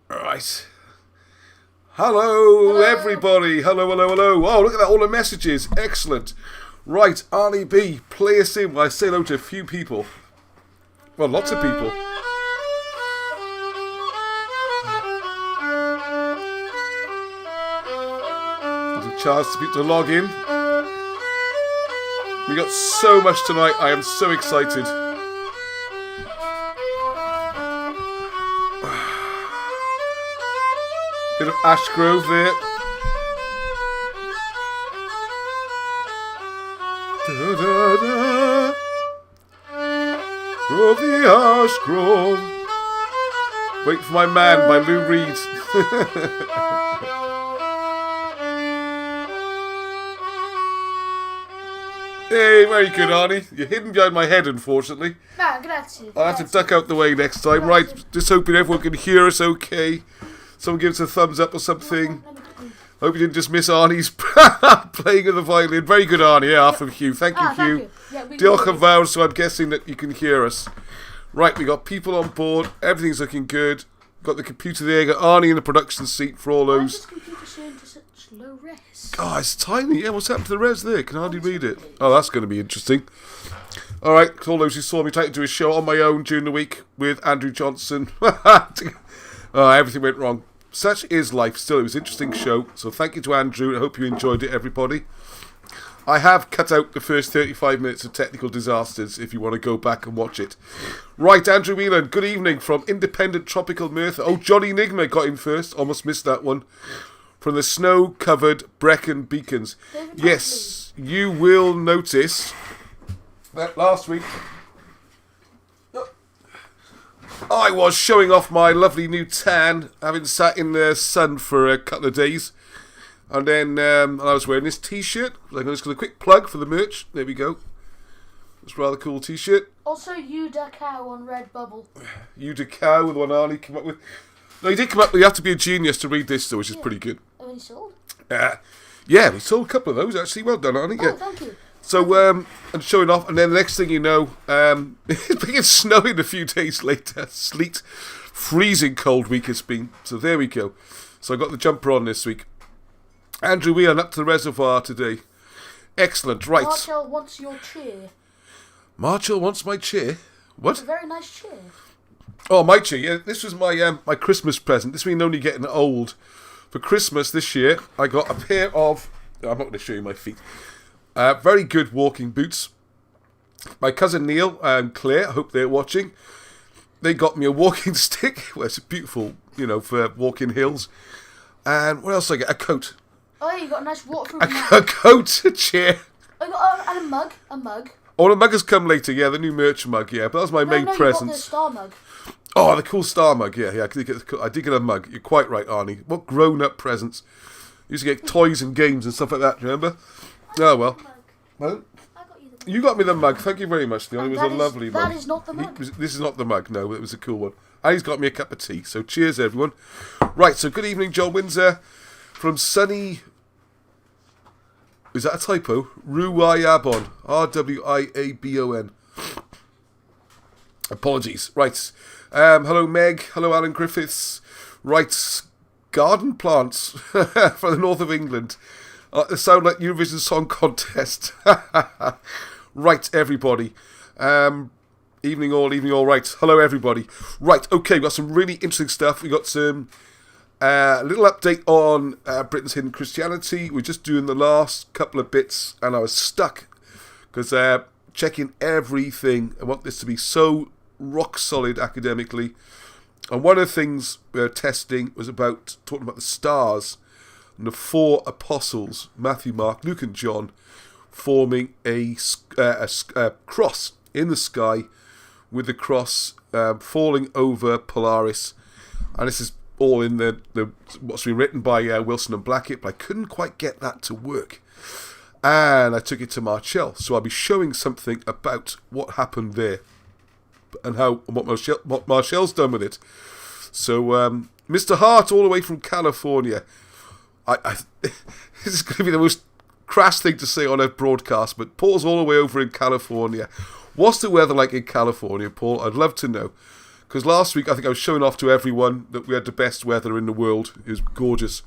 Right. Hello, everybody. Hello. Oh, look at that. All the messages. Excellent. Right, Arnie B, play us in while I say hello to a few people. Well, lots of people. There's a chance for people to log in. We got so much tonight. I am so excited. Bit of Ash Grove there. Da, da, da. Grove the Ash Grove. Wait for My Man by Lou Reed. Hey, very good, Arnie. You're hidden behind my head, unfortunately. No, grazie. I'll have to duck out the way next time. Right, just hoping everyone can hear us okay. Someone give us a thumbs up or something. Hope you didn't just miss Arnie's playing of the violin. Very good, Arnie. Yeah, from Hugh. Thank you, Hugh. Diolch yn fawr, so I'm guessing that you can hear us. Right, we got people on board. Everything's looking good. Got the computer there. Got Arnie in the production seat for all those. Why is this computer showing to such low res? Oh, it's tiny. Yeah, what's happened to the res there? Can hardly read it. Oh, that's going to be interesting. All right, all those who saw me try to do a show on my own during the week with Andrew Johnson. Everything went wrong. Such is life. Still, it was an interesting show. So thank you to Andrew. I hope you enjoyed it, everybody. I have cut out the first 35 minutes of technical disasters if you want to go back and watch it. Right, Andrew Whelan, good evening from Independent Tropical Merthyr. Oh, Johnny Enigma got in first. Almost missed that one. From the snow-covered Brecon Beacons. Yes, you will notice that last week I was showing off my lovely new tan, having sat in the sun for a couple of days. And then I was wearing this t-shirt. I'm just going to quick plug for the merch. There we go. It's a rather cool t-shirt. Also, Uda Cow on Redbubble. Uda Cow, the one Arnie came up with. No, he did come up with, you have to be a genius to read this, though, which is pretty good. Oh, you sold? Yeah, we sold a couple of those, actually. Well done, Arnie. Oh, thank you. So, I'm showing off, and then the next thing you know, it's been snowing a few days later. Sleet, freezing cold week it's been. So there we go. So I got the jumper on this week. Andrew Whelan up to the reservoir today. Excellent, right. Marshall wants your chair. Marshall wants my chair? What? It's a very nice chair. Oh, my chair. Yeah, this was my my Christmas present. This means only getting old. For Christmas this year, I got a pair of... I'm not going to show you my feet. Very good walking boots. My cousin Neil and Claire, I hope they're watching. They got me a walking stick. Well, it's beautiful, for walking hills. And what else did I get? A coat. Oh, you got a nice waterproof mug. A coat, a chair. I got and a mug. Oh, the mug has come later, yeah, the new merch mug, yeah. But that was my main present. You got the star mug. Oh, the cool star mug, yeah. I did get a mug. You're quite right, Arnie. What grown-up presents. Used to get toys and games and stuff like that, do you remember? Oh, well. Well, you got me the mug. Thank you very much, Neil. It was a lovely mug. That is not the mug. This is not the mug, no. It was a cool one. And he's got me a cup of tea. So cheers, everyone. Right, so good evening, Joel Windsor. From sunny... Is that a typo? Ruwayabon. R-W-I-A-B-O-N. Apologies. Right. Hello, Meg. Hello, Alan Griffiths. Right. Garden plants from the north of England. They sound like Eurovision Song Contest. Right, everybody. Evening all. Right. Hello, everybody. Right, okay, we've got some really interesting stuff. We got some... a little update on Britain's hidden Christianity. We're just doing the last couple of bits, and I was stuck because checking everything. I want this to be so rock solid academically. And one of the things we were testing was talking about the stars and the four apostles, Matthew, Mark, Luke, and John, forming a cross in the sky, with the cross falling over Polaris, and this is all in the what's been written by Wilson and Blackett, but I couldn't quite get that to work. And I took it to Marshall, so I'll be showing something about what happened there and what Marshall's done with it. So, Mr. Hart, all the way from California. This is going to be the most crass thing to say on a broadcast, but Paul's all the way over in California. What's the weather like in California, Paul? I'd love to know. Because last week I think I was showing off to everyone that we had the best weather in the world. It was gorgeous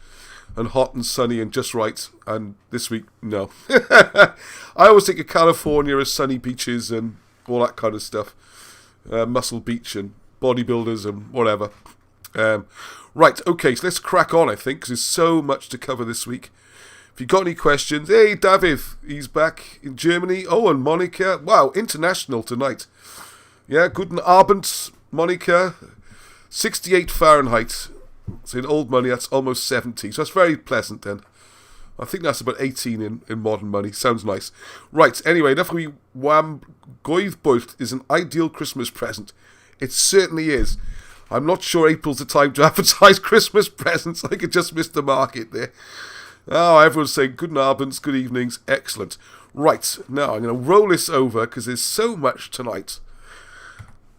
and hot and sunny and just right. And this week, no. I always think of California as sunny beaches and all that kind of stuff. Muscle Beach and bodybuilders and whatever. Right, okay, so let's crack on, I think, because there's so much to cover this week. If you've got any questions, hey, David, he's back in Germany. Oh, and Monica, wow, international tonight. Yeah, guten Abend, Monica. 68 Fahrenheit. So in old money, that's almost 70. So that's very pleasant then. I think that's about 18 in modern money. Sounds nice. Right, anyway, enough of me wham. Goive is an ideal Christmas present. It certainly is. I'm not sure April's the time to advertise Christmas presents. I could just miss the market there. Oh, everyone's saying good abends, good evenings. Excellent. Right, now I'm going to roll this over because there's so much tonight.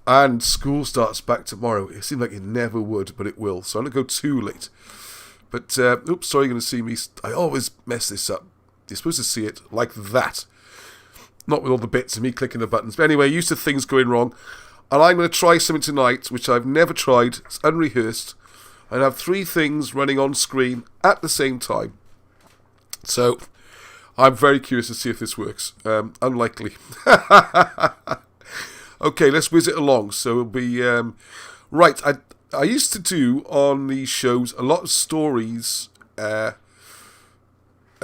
And school starts back tomorrow. It seemed like it never would, but it will. So I'm going to go too late. But, oops, sorry, you're going to see me. I always mess this up. You're supposed to see it like that. Not with all the bits of me clicking the buttons. But anyway, used to things going wrong. And I'm going to try something tonight, which I've never tried. It's unrehearsed. And I have 3 things running on screen at the same time. So, I'm very curious to see if this works. Unlikely. Okay, let's whiz it along. So, it'll be... right, I used to do on these shows a lot of stories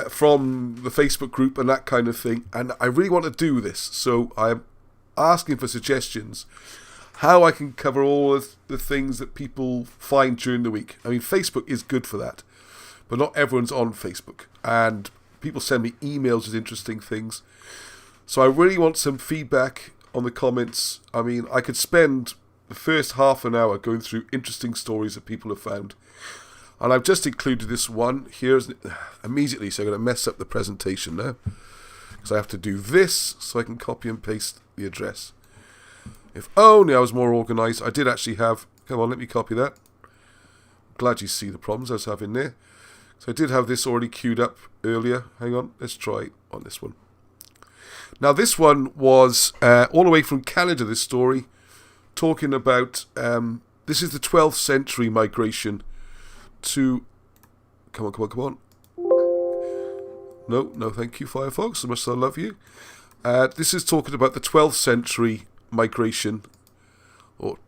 from the Facebook group and that kind of thing. And I really want to do this. So, I'm asking for suggestions how I can cover all of the things that people find during the week. I mean, Facebook is good for that, but not everyone's on Facebook, and people send me emails with interesting things. So I really want some feedback on the comments. I mean, I could spend the first half an hour going through interesting stories that people have found, and I've just included this one here immediately, so I'm going to mess up the presentation now. So I have to do this so I can copy and paste the address. If only I was more organised. I did actually have... Come on, let me copy that. Glad you see the problems I was having there. So I did have this already queued up earlier. Hang on, let's try on this one. Now this one was all the way from Canada, this story. Talking about... this is the 12th century migration to... Come on. No, thank you, Firefox. I must love you. This is talking about the 12th century migration, or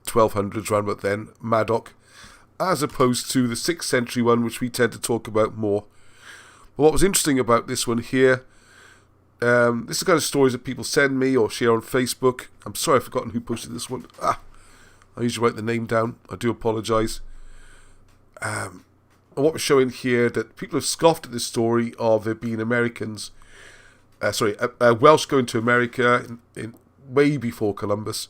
1200s round about then, Madoc, as opposed to the 6th century one, which we tend to talk about more. But what was interesting about this one here, this is the kind of stories that people send me or share on Facebook. I'm sorry, I've forgotten who posted this one. I usually write the name down. I do apologise. And what we're showing here, that people have scoffed at this story of there being Americans, Welsh going to America in way before Columbus.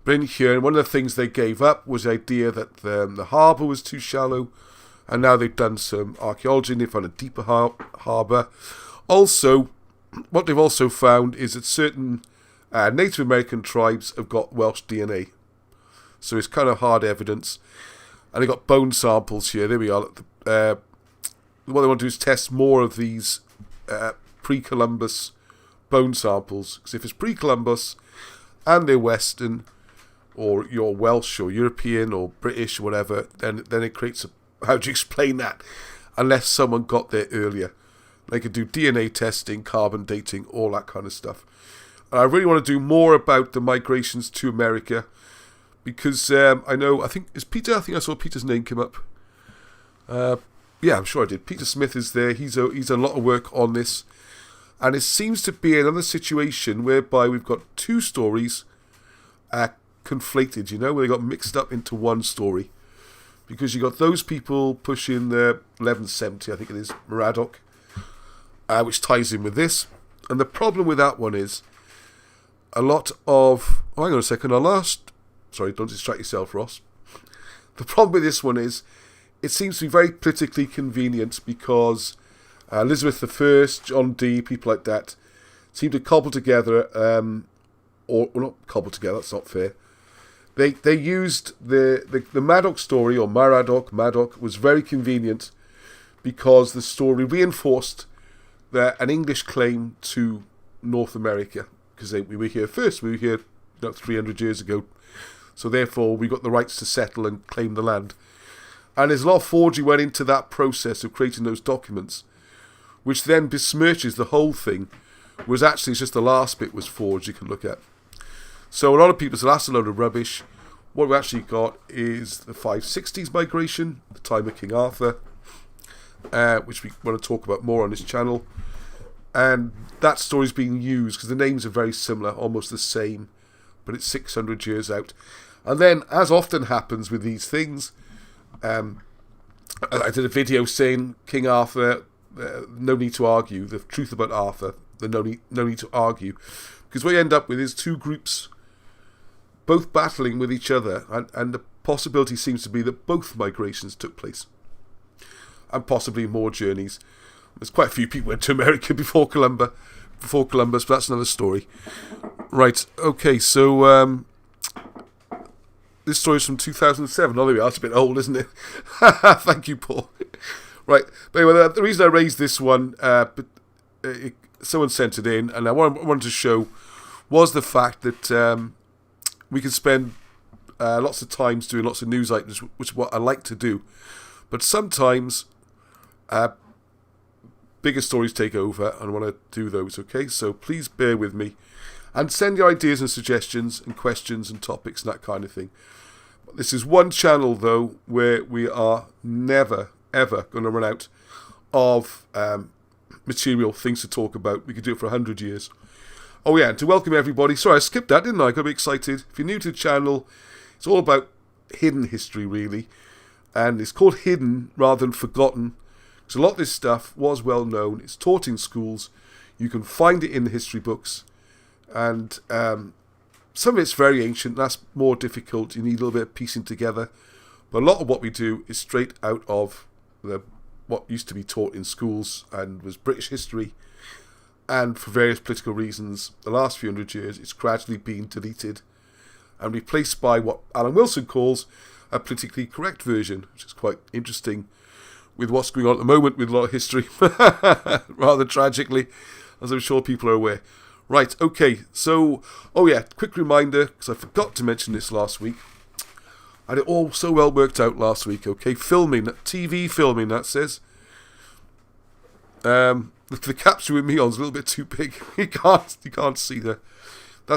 But in here, one of the things they gave up was the idea that the harbour was too shallow, and now they've done some archaeology and they found a deeper harbour. Also, what they've also found is that certain Native American tribes have got Welsh DNA. So it's kind of hard evidence. And they've got bone samples here. There we are. What they want to do is test more of these pre-Columbus bone samples. Because if it's pre-Columbus and they're Western, or you're Welsh or European or British or whatever, then it creates a... How do you explain that? Unless someone got there earlier. They could do DNA testing, carbon dating, all that kind of stuff. And I really want to do more about the migrations to America. Because I think I saw Peter's name come up. Yeah, I'm sure I did. Peter Smith is there. He's done a lot of work on this. And it seems to be another situation whereby we've got 2 stories conflated, where they got mixed up into one story. Because you got those people pushing the 1170, I think it is, Maradoc, which ties in with this. And the problem with that one is a lot of... Oh, hang on a second. Sorry, don't distract yourself, Ross. The problem with this one is it seems to be very politically convenient because Elizabeth I, John Dee, people like that, seem to cobble together, or not cobble together, that's not fair. They used the Madoc story, or Madoc, was very convenient because the story reinforced an English claim to North America. Because we were here first, we were here 300 years ago. So therefore, we got the rights to settle and claim the land. And there's a lot of forgery went into that process of creating those documents, which then besmirches the whole thing, whereas actually it's just the last bit was forged you can look at. So a lot of people say that's a load of rubbish. What we actually got is the 560s migration, the time of King Arthur, which we want to talk about more on this channel. And that story's being used because the names are very similar, almost the same, but it's 600 years out. And then, as often happens with these things, I did a video saying King Arthur, no need to argue, the truth about Arthur, the no need to argue. Because what you end up with is two groups both battling with each other, and the possibility seems to be that both migrations took place. And possibly more journeys. There's quite a few people went to America before Columbus, but that's another story. Right, okay, so this story is from 2007. Oh, there we are. It's a bit old, isn't it? Thank you, Paul. Right, but anyway, the reason I raised this one, someone sent it in, and what I wanted to show was the fact that we can spend lots of times doing lots of news items, which is what I like to do. But sometimes bigger stories take over, and I want to do those, okay? So please bear with me. And send your ideas and suggestions and questions and topics and that kind of thing. This is one channel, though, where we are never, ever going to run out of material, things to talk about. We could do it for 100 years. Oh, yeah, and to welcome everybody. Sorry, I skipped that, didn't I? I got to be excited. If you're new to the channel, it's all about hidden history, really. And it's called hidden rather than forgotten. Because a lot of this stuff was well known. It's taught in schools. You can find it in the history books. And some of it's very ancient. That's more difficult. You need a little bit of piecing together. But a lot of what we do is straight out of what used to be taught in schools and was British history. And for various political reasons, the last few hundred years, it's gradually been deleted and replaced by what Alan Wilson calls a politically correct version, which is quite interesting with what's going on at the moment with a lot of history, rather tragically, as I'm sure people are aware. Right, okay, so, oh yeah, quick reminder, because I forgot to mention this last week, and it all so well worked out last week, okay, TV filming, that says. The caption with me on is a little bit too big, you can't see that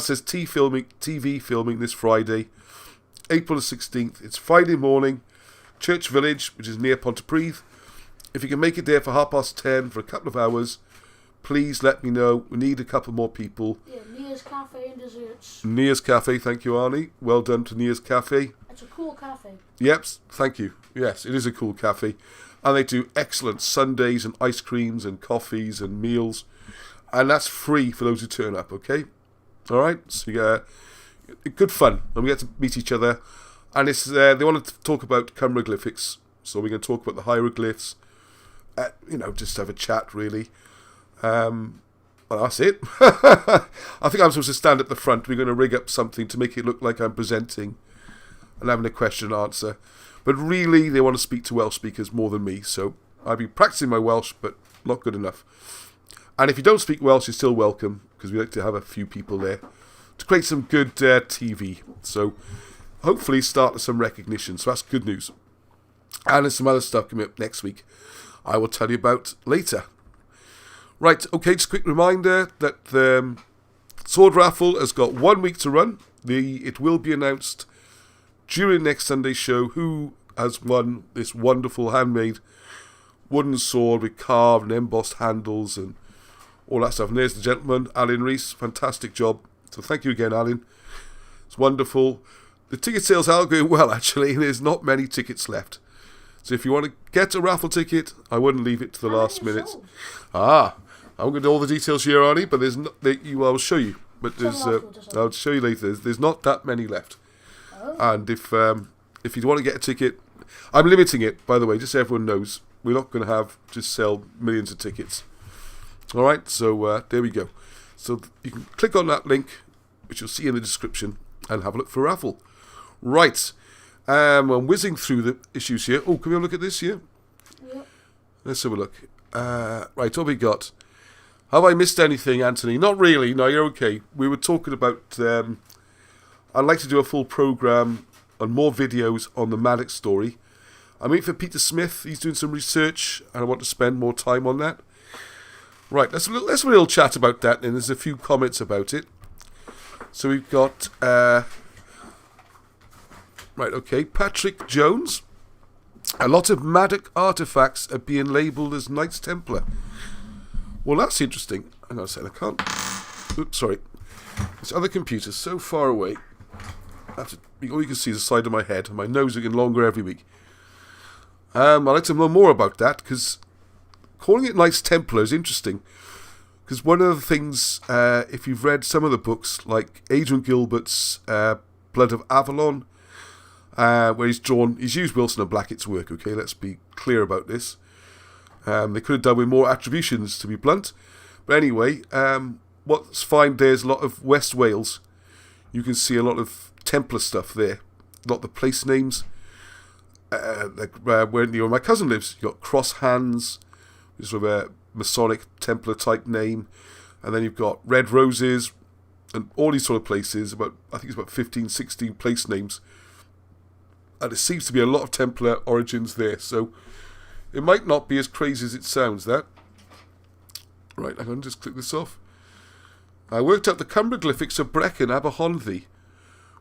says TV filming this Friday, April the 16th, it's Friday morning, Church Village, which is near Pontypridd. If you can make it there for 10:30 for a couple of hours, please let me know. We need a couple more people. Yeah, Nia's Cafe and Desserts. Nia's Cafe, thank you, Arnie. Well done to Nia's Cafe. It's a cool cafe. Yep, thank you. Yes, it is a cool cafe. And they do excellent sundaes and ice creams and coffees and meals. And that's free for those who turn up, okay? Alright, so good fun. And we get to meet each other. And it's they want to talk about hieroglyphics. So we're going to talk about the hieroglyphs. Just have a chat, really. Well, that's it. I think I'm supposed to stand at the front. We're going to rig up something to make it look like I'm presenting and having a question and answer. But really, they want to speak to Welsh speakers more than me. So I've been practicing my Welsh, but not good enough. And if you don't speak Welsh, you're still welcome, because we like to have a few people there to create some good TV. So hopefully start some recognition. So that's good news. And there's some other stuff coming up next week I will tell you about later. Right, okay, just a quick reminder that the Sword Raffle has got 1 week to run. It will be announced during next Sunday's show who has won this wonderful handmade wooden sword with carved and embossed handles and all that stuff. And there's the gentleman, Alan Rees. Fantastic job. So thank you again, Alan. It's wonderful. The ticket sales are going well, actually. There's not many tickets left. So if you want to get a raffle ticket, I wouldn't leave it to the last minute. I'm going to do all the details here, Arnie, but there's not. I'll show you. But I'll show you later. There's not that many left. Oh. And if you want to get a ticket, I'm limiting it, by the way, just so everyone knows. We're not going to just sell millions of tickets. All right, so there we go. So you can click on that link, which you'll see in the description, and have a look for a raffle. Right. I'm whizzing through the issues here. Oh, can we have a look at this here? Yep. Let's have a look. Right, what have we got? Have I missed anything, Anthony? Not really. No, you're okay. We were talking about I'd like to do a full programme on more videos on the Maddox story. I'm waiting for Peter Smith. He's doing some research, and I want to spend more time on that. Right, let's have a little chat about that, and there's a few comments about it. So we've got... Patrick Jones. A lot of Maddox artefacts are being labelled as Knights Templar. Well, that's interesting. Hang on a second, I can't... Oops, sorry. This other computer's so far away. All you can see is the side of my head, and my nose is getting longer every week. I'd like to know more about that, because calling it Knights Templar is interesting. Because one of the things, if you've read some of the books, like Adrian Gilbert's Blood of Avalon, where he's used Wilson and Blackett's work, okay, let's be clear about this. They could have done with more attributions, to be blunt. But anyway, what's fine there is a lot of West Wales. You can see a lot of Templar stuff there. A lot of the place names. Like where my cousin lives, you've got Cross Hands, which is sort of a Masonic Templar type name. And then you've got Red Roses, and all these sort of places. I think it's about 15, 16 place names. And it seems to be a lot of Templar origins there. So it might not be as crazy as it sounds, that. Right, I'm going to just click this off. I worked out the Cumberglyphics of Brecon, Aberhonddu,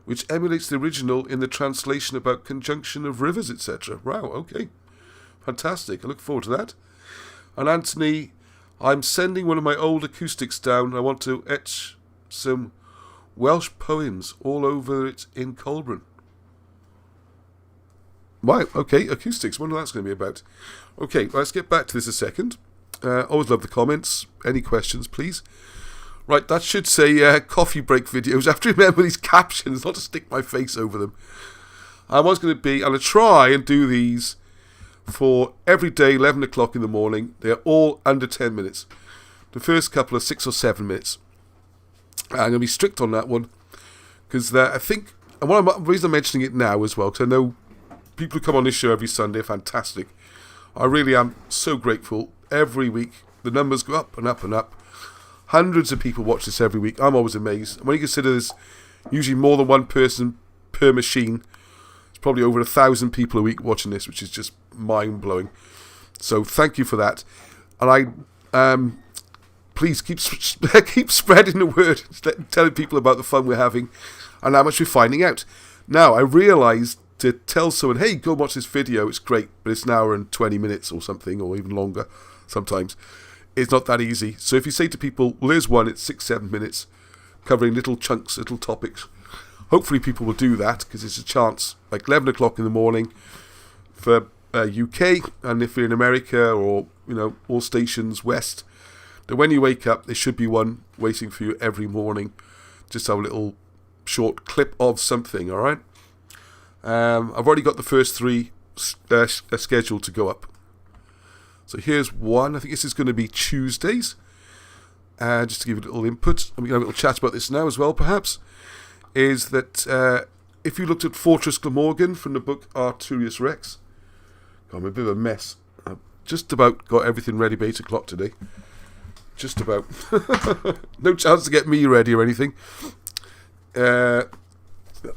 which emulates the original in the translation about conjunction of rivers, etc. Wow, okay. Fantastic. I look forward to that. And Anthony, I'm sending one of my old acoustics down. I want to etch some Welsh poems all over it in Colburn. Wow, okay, acoustics. Wonder what that's going to be about. Okay, let's get back to this a second. Always love the comments. Any questions, please? Right, that should say coffee break videos. I have to remember these captions, not to stick my face over them. I'm going to try and do these for every day, 11 o'clock in the morning. They're all under 10 minutes. The first couple are 6 or 7 minutes. I'm going to be strict on that one. Because I think, and the reason I'm mentioning it now as well, because I know people who come on this show every Sunday are fantastic. I really am so grateful. Every week, the numbers go up and up and up. Hundreds of people watch this every week. I'm always amazed. And when you consider there's usually more than one person per machine, it's probably over 1,000 people a week watching this, which is just mind-blowing. So thank you for that. And please keep spreading the word, telling people about the fun we're having and how much we're finding out. Now, I realised to tell someone, hey, go watch this video, it's great, but it's an hour and 20 minutes or something, or even longer sometimes. It's not that easy. So if you say to people, well, here's one, it's 6-7 minutes, covering little chunks, little topics, hopefully people will do that, because it's a chance, like 11 o'clock in the morning for UK, and if you're in America or, all stations west, then when you wake up, there should be one waiting for you every morning. Just have a little short clip of something, all right? I've already got the first 3 scheduled to go up. So here's one. I think this is going to be Tuesdays. Just to give you a little input, and we can have a little chat about this now as well, perhaps, is that if you looked at Fortress Glamorgan from the book Arturius Rex, I'm a bit of a mess. I've just about got everything ready by 8 o'clock today. Just about. No chance to get me ready or anything.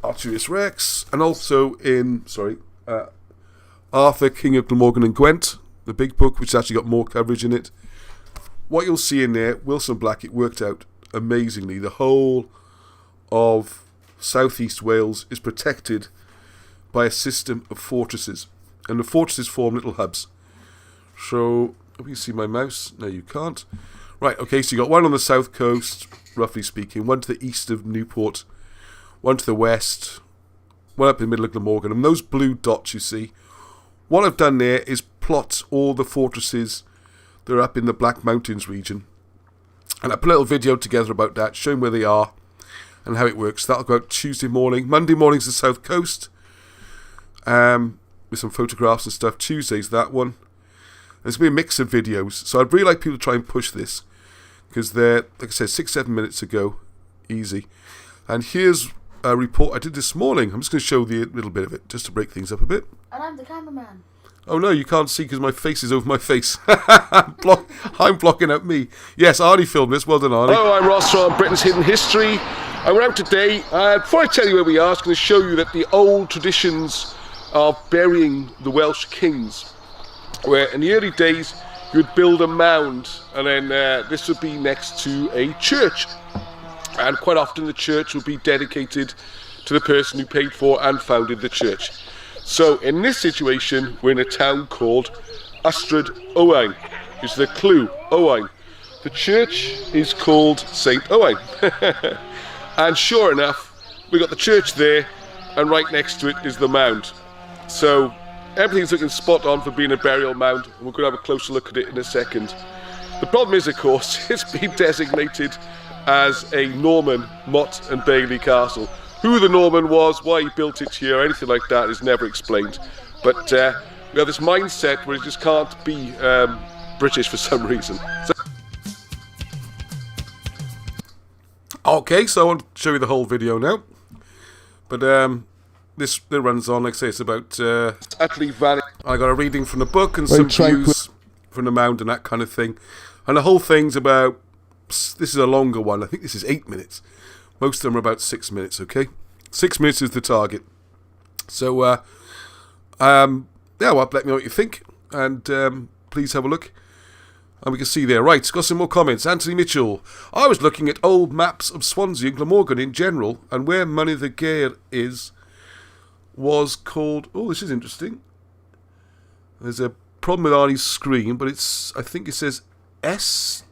Arturius Rex, and also in, Arthur, King of Glamorgan and Gwent, the big book, which actually got more coverage in it. What you'll see in there, Wilson Blackett worked out amazingly. The whole of southeast Wales is protected by a system of fortresses, and the fortresses form little hubs. So, can you see my mouse? No, you can't. Right, okay, so you got one on the south coast, roughly speaking, one to the east of Newport, one to the west, one up in the middle of Glamorgan, and those blue dots you see, what I've done there is plot all the fortresses that are up in the Black Mountains region. And I put a little video together about that, showing where they are and how it works. That'll go out Tuesday morning. Monday morning's the south coast, with some photographs and stuff. Tuesday's that one. There's going to be a mix of videos. So I'd really like people to try and push this, because they're, like I said, 6-7 minutes ago. Easy. And here's a report I did this morning. I'm just going to show you a little bit of it, just to break things up a bit. And I'm the cameraman. Oh no, you can't see because my face is over my face. I'm blocking out me. Yes, Arnie filmed this. Well done, Arnie. Hello, I'm Ross from Britain's Hidden History. And we're out today. Before I tell you where we are, I was going to show you that the old traditions of burying the Welsh kings, where in the early days you would build a mound, and then this would be next to a church. And quite often the church would be dedicated to the person who paid for and founded the church. So in this situation, we're in a town called Ystrad Owain, which is the clue, Owain. The church is called Saint Owain. And sure enough, we got the church there, and right next to it is the mound. So everything's looking spot on for being a burial mound, and we're going to have a closer look at it in a second. The problem is, of course, it's been designated as a Norman Mott and Bailey castle. Who the Norman was, why he built it here, anything like that is never explained. But we have this mindset where it just can't be British for some reason. Okay, so I want to show you the whole video now. But this runs on, like I say, it's about utterly valid. I got a reading from the book and some views from the mound and that kind of thing. And the whole thing's about, this is a longer one, I think this is 8 minutes. Most of them are about 6 minutes, okay? 6 minutes is the target. So, yeah, well, let me know what you think. And please have a look. And we can see there. Right, got some more comments. Anthony Mitchell. I was looking at old maps of Swansea and Glamorgan in general, and where Money the Gair is was called... Oh, this is interesting. There's a problem with Arnie's screen, but it's... I think it says S-E-S-T-R-Y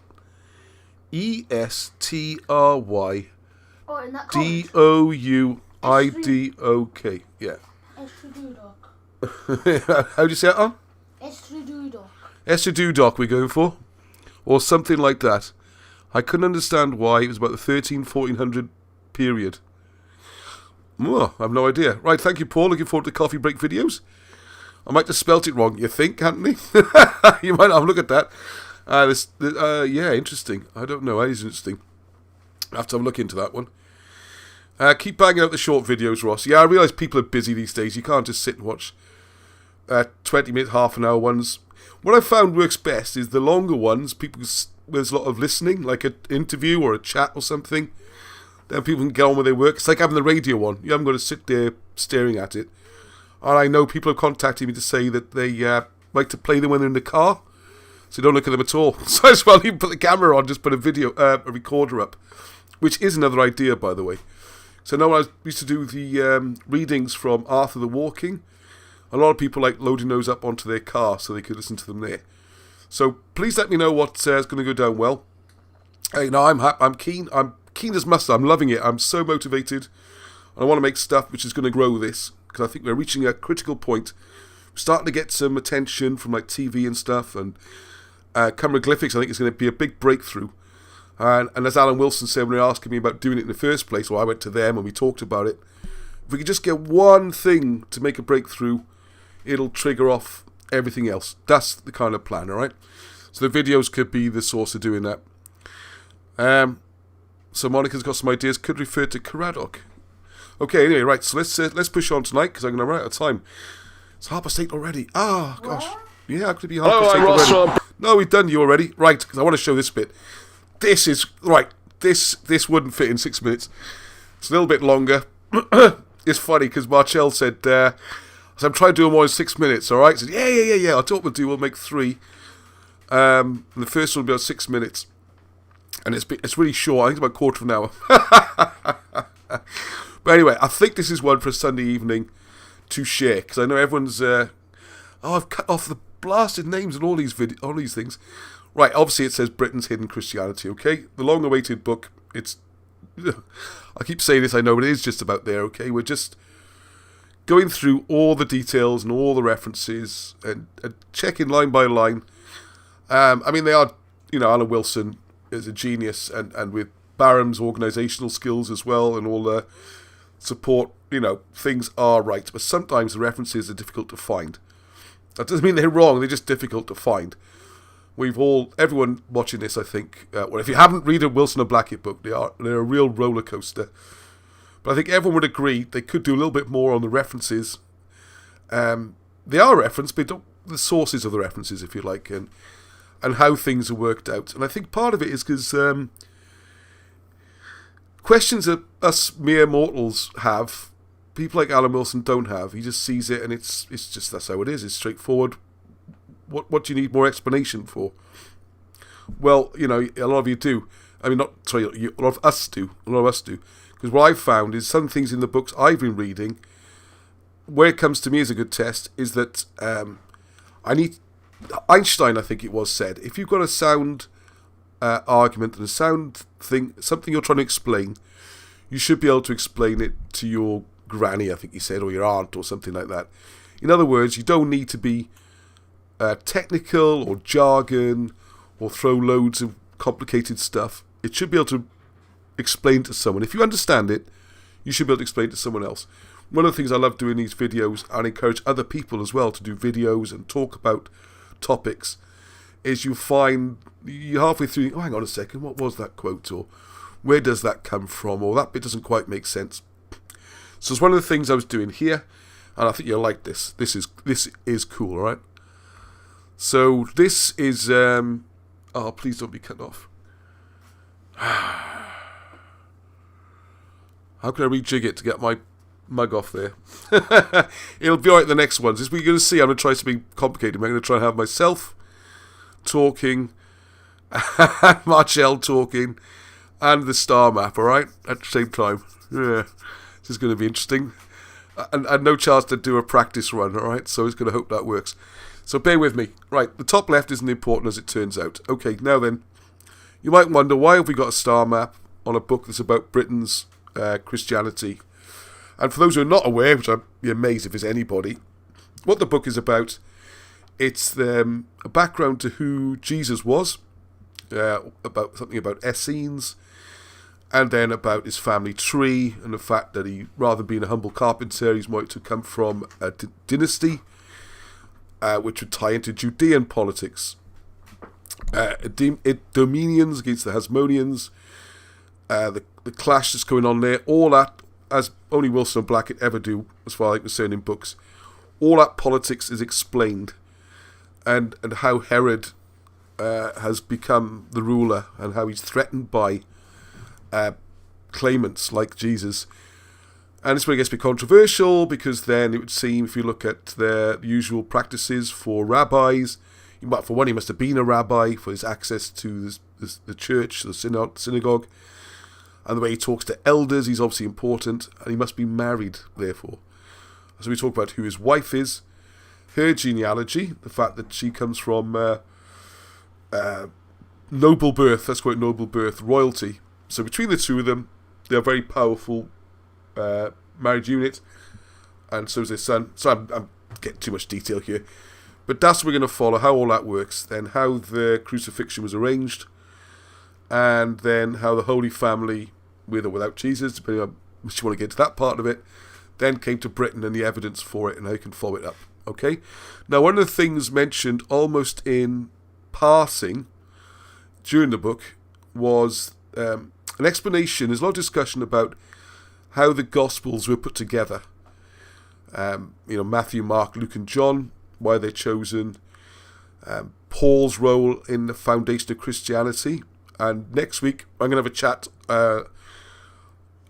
D-O-U-I-D-O-K. Yeah. How do you say it on? Estradudok we're going for. Or something like that. I couldn't understand why. It was about the 1400 period. Oh, I have no idea. Right, thank you, Paul. Looking forward to coffee break videos. I might have spelt it wrong, you think, Anthony? You might have a look at that. Yeah, interesting. I don't know. That is interesting. I have to have a look into that one. Keep banging out the short videos, Ross. Yeah, I realise people are busy these days. You can't just sit and watch 20-minute, half an hour ones. What I found works best is the longer ones, there's a lot of listening, like an interview or a chat or something. Then people can get on with their work. It's like having the radio on. You haven't got to sit there staring at it. And I know people have contacted me to say that they like to play them when they're in the car, so don't look at them at all. So as well, you put the camera on, just put a recorder up, which is another idea, by the way. So now I used to do the readings from Arthur the Walking. A lot of people like loading those up onto their car so they could listen to them there. So please let me know what's going to go down well. Hey, no, I'm keen. I'm keen as mustard. I'm loving it. I'm so motivated. And I want to make stuff which is going to grow this, because I think we're reaching a critical point. We're starting to get some attention from like TV and stuff, and Cymroglyphics I think is going to be a big breakthrough. And as Alan Wilson said when they were asking me about doing it in the first place, well, I went to them and we talked about it. If we could just get one thing to make a breakthrough, it'll trigger off everything else. That's the kind of plan, all right? So the videos could be the source of doing that. So Monica's got some ideas. Could refer to Caradoc. Okay, anyway, right. So let's push on tonight because I'm going to run out of time. It's 8:30 already. Ah, gosh. What? Yeah, it could be 8:30 already. No, we've done you already. Right, because I want to show this bit. This is right. This wouldn't fit in 6 minutes. It's a little bit longer. It's funny because Marcel said, so I'm trying to do them all in 6 minutes, all right? I said, yeah. I thought we'll make 3. And the first one will be on 6 minutes. And it's really short. I think it's about a quarter of an hour. But anyway, I think this is one for a Sunday evening to share. Because I know everyone's... I've cut off the blasted names and all these things. Right, obviously it says Britain's Hidden Christianity, okay? The long-awaited book, it's... I keep saying this, I know, but it is just about there, okay? We're just going through all the details and all the references and checking line by line. I mean, they are, Alan Wilson is a genius, and with Barham's organisational skills as well and all the support, things are right. But sometimes the references are difficult to find. That doesn't mean they're wrong, they're just difficult to find. Everyone watching this, I think, well, if you haven't read a Wilson or Blackett book, they're a real roller coaster. But I think everyone would agree they could do a little bit more on the references. They are referenced, but the sources of the references, if you like, and how things are worked out. And I think part of it is because questions that us mere mortals have, people like Alan Wilson don't have. He just sees it and it's just, that's how it is. It's straightforward. What do you need more explanation for? Well, a lot of you do. I mean, a lot of us do. Because what I've found is some things in the books I've been reading, where it comes to me as a good test, is that Einstein, I think it was, said, if you've got a sound argument and a sound thing, something you're trying to explain, you should be able to explain it to your granny, I think he said, or your aunt, or something like that. In other words, you don't need to be technical or jargon or throw loads of complicated stuff. It should be able to explain to someone. If you understand it, you should be able to explain to someone else. One of the things I love doing these videos, and encourage other people as well to do videos and talk about topics, is you find you're halfway through, hang on a second, what was that quote, or where does that come from, or that bit doesn't quite make sense. So it's one of the things I was doing here, and I think you'll like this. This is cool, alright? So this is please don't be cut off. How can I rejig it to get my mug off there? It'll be alright the next ones. As we're going to see, I'm going to try something complicated. I'm going to try and have myself talking, and Marcel talking, and the star map, alright? At the same time. Yeah, this is going to be interesting. And no chance to do a practice run, alright? So I was going to hope that works. So bear with me. Right, the top left isn't important as it turns out. Okay, now then, you might wonder, why have we got a star map on a book that's about Britain's Christianity? And for those who are not aware, which I'd be amazed if there's anybody, what the book is about, it's a background to who Jesus was, about something about Essenes, and then about his family tree, and the fact that he, rather than being a humble carpenter, he's wanted to come from a dynasty, which would tie into Judean politics. Dominions against the Hasmoneans, the clash that's going on there, all that, as only Wilson and Blackett ever do, as far as I'm concerned in books, all that politics is explained, and how Herod has become the ruler, and how he's threatened by claimants like Jesus. And this where it gets a bit controversial, because then it would seem, if you look at their usual practices for rabbis, for one, he must have been a rabbi for his access to the church, the synagogue, and the way he talks to elders, he's obviously important, and he must be married, therefore. So we talk about who his wife is, her genealogy, the fact that she comes from noble birth, let's call it noble birth, royalty. So between the two of them, they're a very powerful marriage unit, and so is their son. So I'm getting too much detail here, but that's what we're going to follow, how all that works, then how the crucifixion was arranged, and then how the Holy Family, with or without Jesus, depending on if you want to get into that part of it, then came to Britain and the evidence for it and how you can follow it up. Okay? Now, one of the things mentioned almost in passing during the book was an explanation. There's a lot of discussion about how the Gospels were put together. Matthew, Mark, Luke and John, why they're chosen, Paul's role in the foundation of Christianity. And next week, I'm going to have a chat. I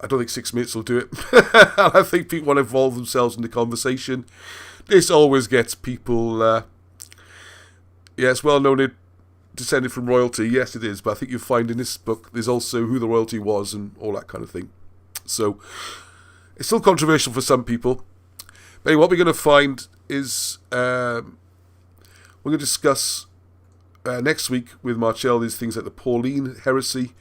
don't think 6 minutes will do it. I think people want to involve themselves in the conversation. This always gets people... it's well known it descended from royalty. Yes, it is. But I think you'll find in this book, there's also who the royalty was and all that kind of thing. So, it's still controversial for some people. But anyway, what we're going to find is... we're going to discuss... next week with Marcel, these things like the Pauline heresy.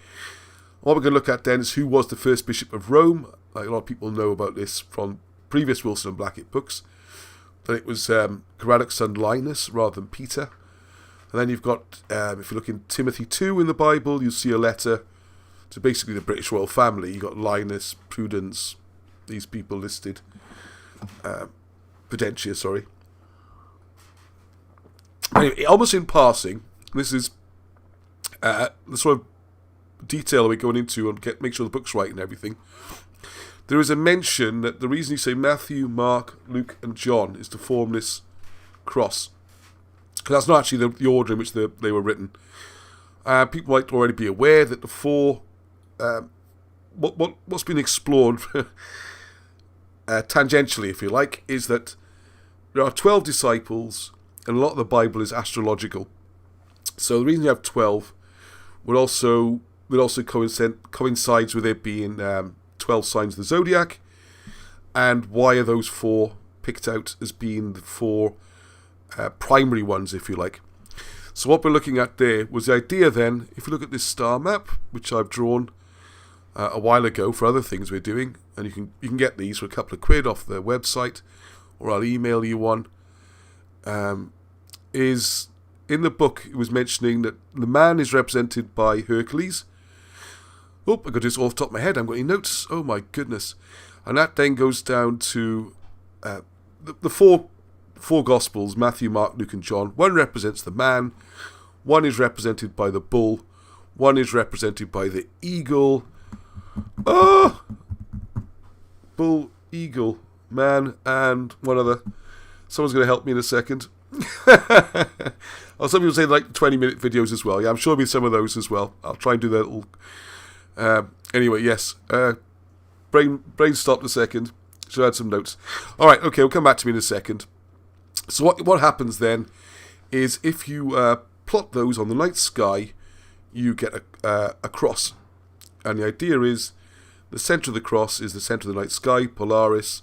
What we're going to look at then is who was the first bishop of Rome. Like a lot of people know about this from previous Wilson and Blackett books. That it was Craddock's son Linus rather than Peter. And then you've got, if you look in Timothy 2 in the Bible, you'll see a letter to basically the British royal family. You've got Linus, Prudence, these people listed. Pudentia, sorry. Anyway, almost in passing, this is the sort of detail we're going into and make sure the book's right and everything. There is a mention that the reason you say Matthew, Mark, Luke and John is to form this cross. Because that's not actually the order in which they were written. People might already be aware that the four what's been explored tangentially, if you like, is that there are 12 disciples, and a lot of the Bible is astrological. So the reason you have 12 would also coincides with it being 12 signs of the Zodiac. And why are those 4 picked out as being the 4 primary ones, if you like? So what we're looking at there was the idea then, if you look at this star map, which I've drawn a while ago for other things we're doing, and you can get these for a couple of quid off the website, or I'll email you one, is in the book it was mentioning that the man is represented by Hercules. Oh, I got this off the top of my head, I haven't got any notes, oh my goodness. And that then goes down to the four Gospels, Matthew, Mark, Luke and John. One represents the man, one is represented by the bull, one is represented by the eagle. Oh! Bull, eagle, man, and one other. Someone's going to help me in a second. Or some people say like 20-minute videos as well. Yeah, I'm sure there'll be some of those as well. I'll try and do that little... anyway, yes. Brain stopped a second. Should I add some notes? Alright, okay, we'll come back to me in a second. So what happens then is if you plot those on the night sky, you get a cross. And the idea is the centre of the cross is the centre of the night sky, Polaris,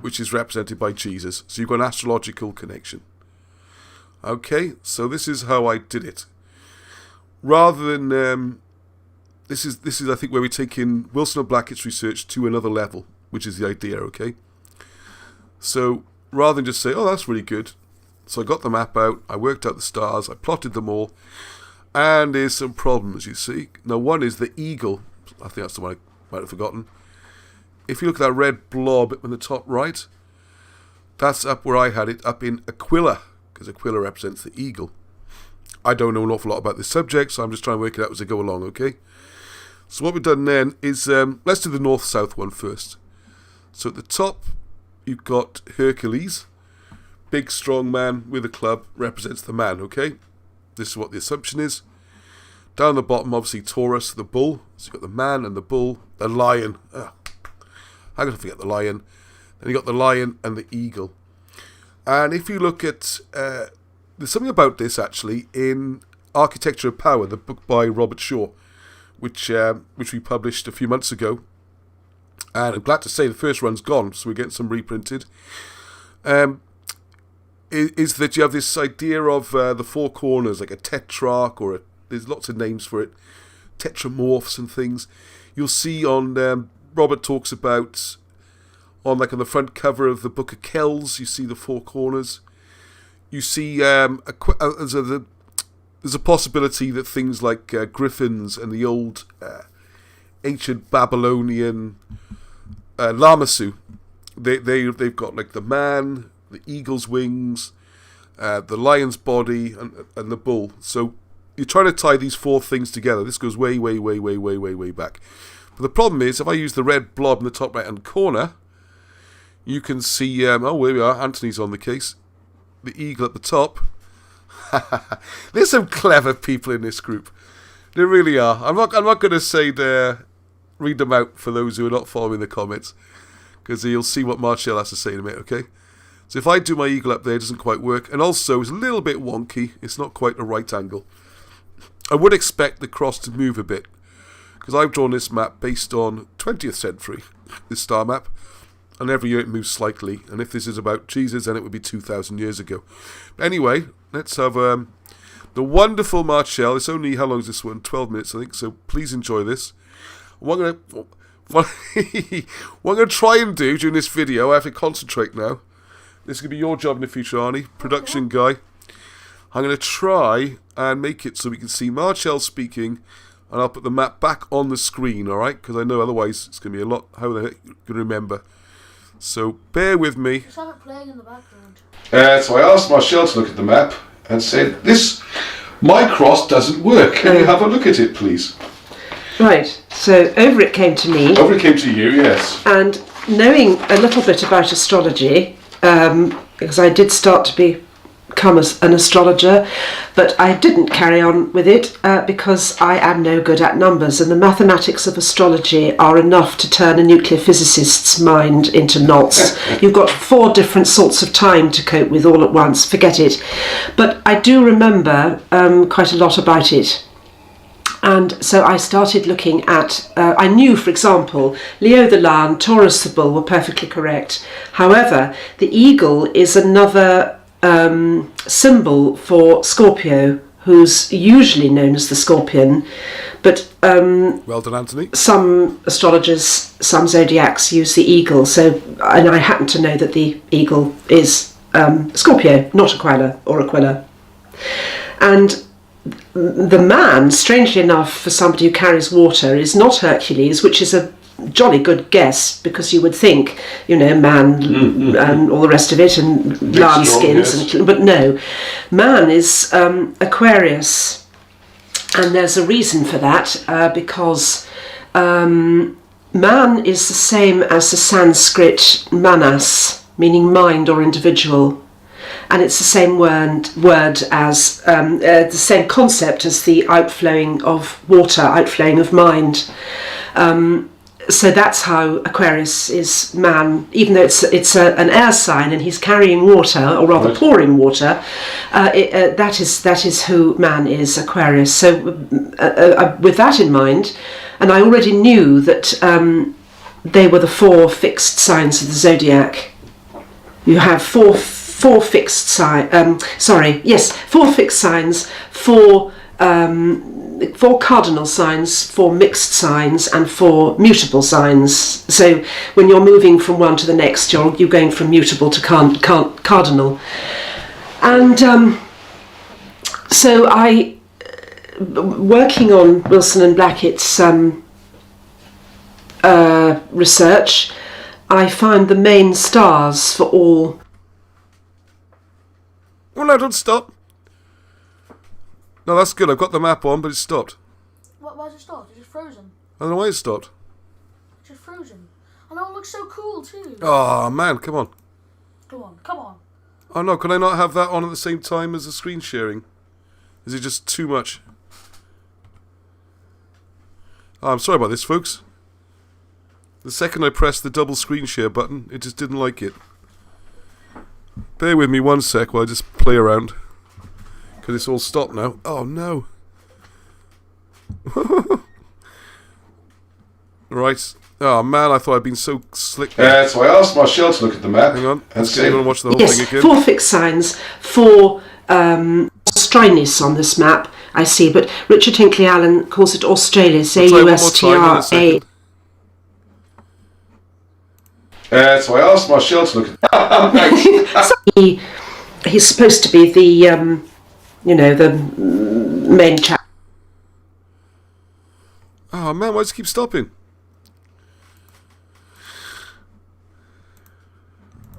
which is represented by Jesus. So you've got an astrological connection. Okay, so this is how I did it. Rather than... This is I think where we're taking Wilson and Blackett's research to another level, which is the idea, okay? So rather than just say, oh, that's really good. So I got the map out, I worked out the stars, I plotted them all, and there's some problems, you see. Now, one is the eagle. I think that's the one I might have forgotten. If you look at that red blob in the top right, that's up where I had it, up in Aquila, because Aquila represents the eagle. I don't know an awful lot about this subject, so I'm just trying to work it out as I go along, okay? So what we've done then is, let's do the north-south one first. So at the top, you've got Hercules, big strong man with a club, represents the man, okay? This is what the assumption is. Down the bottom, obviously, Taurus, the bull. So you've got the man and the bull, the lion. How could I forget the lion? Then you've got the lion and the eagle. And if you look at, there's something about this, actually, in Architecture of Power, the book by Robert Shaw, which we published a few months ago. And I'm glad to say the first run's gone, so we're getting some reprinted. Is that you have this idea of the 4 corners, like a tetrarch, or there's lots of names for it, tetramorphs and things. You'll see on, Robert talks about, on the front cover of the Book of Kells, you see the 4 corners. You see there's a possibility that things like griffins and the old ancient Babylonian Lamassu, they've got like the man, the eagle's wings, the lion's body, and the bull. So you're trying to tie these 4 things together. This goes way, way, way, way, way, way, way back. But the problem is, if I use the red blob in the top right-hand corner, you can see, oh, here we are, Anthony's on the case. The eagle at the top. There's some clever people in this group. There really are. I'm not going to say read them out for those who are not following the comments, because you'll see what Marshall has to say in a minute, okay? So if I do my eagle up there, it doesn't quite work. And also, it's a little bit wonky. It's not quite the right angle. I would expect the cross to move a bit, because I've drawn this map based on 20th century, this star map. And every year it moves slightly. And if this is about Jesus, then it would be 2,000 years ago. But anyway, let's have the wonderful Marshall. It's only, how long is this one? 12 minutes, I think. So please enjoy this. What I'm going to try and do during this video, I have to concentrate now. This is going to be your job in the future, Arnie. Production guy. I'm going to try and make it so we can see Marshall speaking. And I'll put the map back on the screen, alright? Because I know otherwise it's going to be a lot. How the heck are you going to remember? So bear with me. Just have it playing in the background. So I asked Marshall to look at the map and said, my cross doesn't work. Can you have a look at it, please? Right, so over it came to me. Over it came to you, yes. And knowing a little bit about astrology, because I did start to become become an astrologer, but I didn't carry on with it because I am no good at numbers, and the mathematics of astrology are enough to turn a nuclear physicist's mind into knots. You've got 4 different sorts of time to cope with all at once. Forget it. But I do remember quite a lot about it. And so I started looking at, I knew, for example, Leo the Lion, Taurus the Bull were perfectly correct. However, the eagle is another symbol for Scorpio, who's usually known as the Scorpion. But well done, Anthony. Some astrologers, some zodiacs use the eagle. And I happen to know that the eagle is Scorpio, not Aquila. And the man, strangely enough, for somebody who carries water, is not Hercules, which is a jolly good guess, because you would think, man and all the rest of it, and lion skins, yes. But no, man is Aquarius, and there's a reason for that, because man is the same as the Sanskrit manas, meaning mind or individual. And it's the same word as the same concept as the outflowing of water, outflowing of mind. So that's how Aquarius is man, even though it's an air sign and he's carrying water, or rather pouring water. That is who man is, Aquarius. So with that in mind, and I already knew that they were the 4 fixed signs of the zodiac. You have four fixed signs, 4 fixed signs, 4 cardinal signs, 4 mixed signs, and 4 mutable signs. So when you're moving from one to the next, you're going from mutable to cardinal. And so I, working on Wilson and Blackett's research, I found the main stars for all. Well, no, don't stop. No, that's good. I've got the map on, but it's stopped. Why's it stopped? It's just frozen. I don't know why it's stopped. It's just frozen. I know, it looks so cool too. Oh, man, come on. Come on. Oh, no, can I not have that on at the same time as the screen sharing? Is it just too much? Oh, I'm sorry about this, folks. The second I pressed the double screen share button, it just didn't like it. Bear with me 1 sec while I just play around. Because it's all stopped now. Oh, no. Right. Oh, man, I thought I'd been so slick. So I asked Marshall to look at the map. Hang on. Let's get and watch the whole thing again. 4 fixed signs, 4 Australis on this map, I see. But Richard Hinckley Allen calls it Australis, A-U-S-T-R-A. So I asked Marshall to look at He's supposed to be the, the main chap. Oh, man, why does it keep stopping?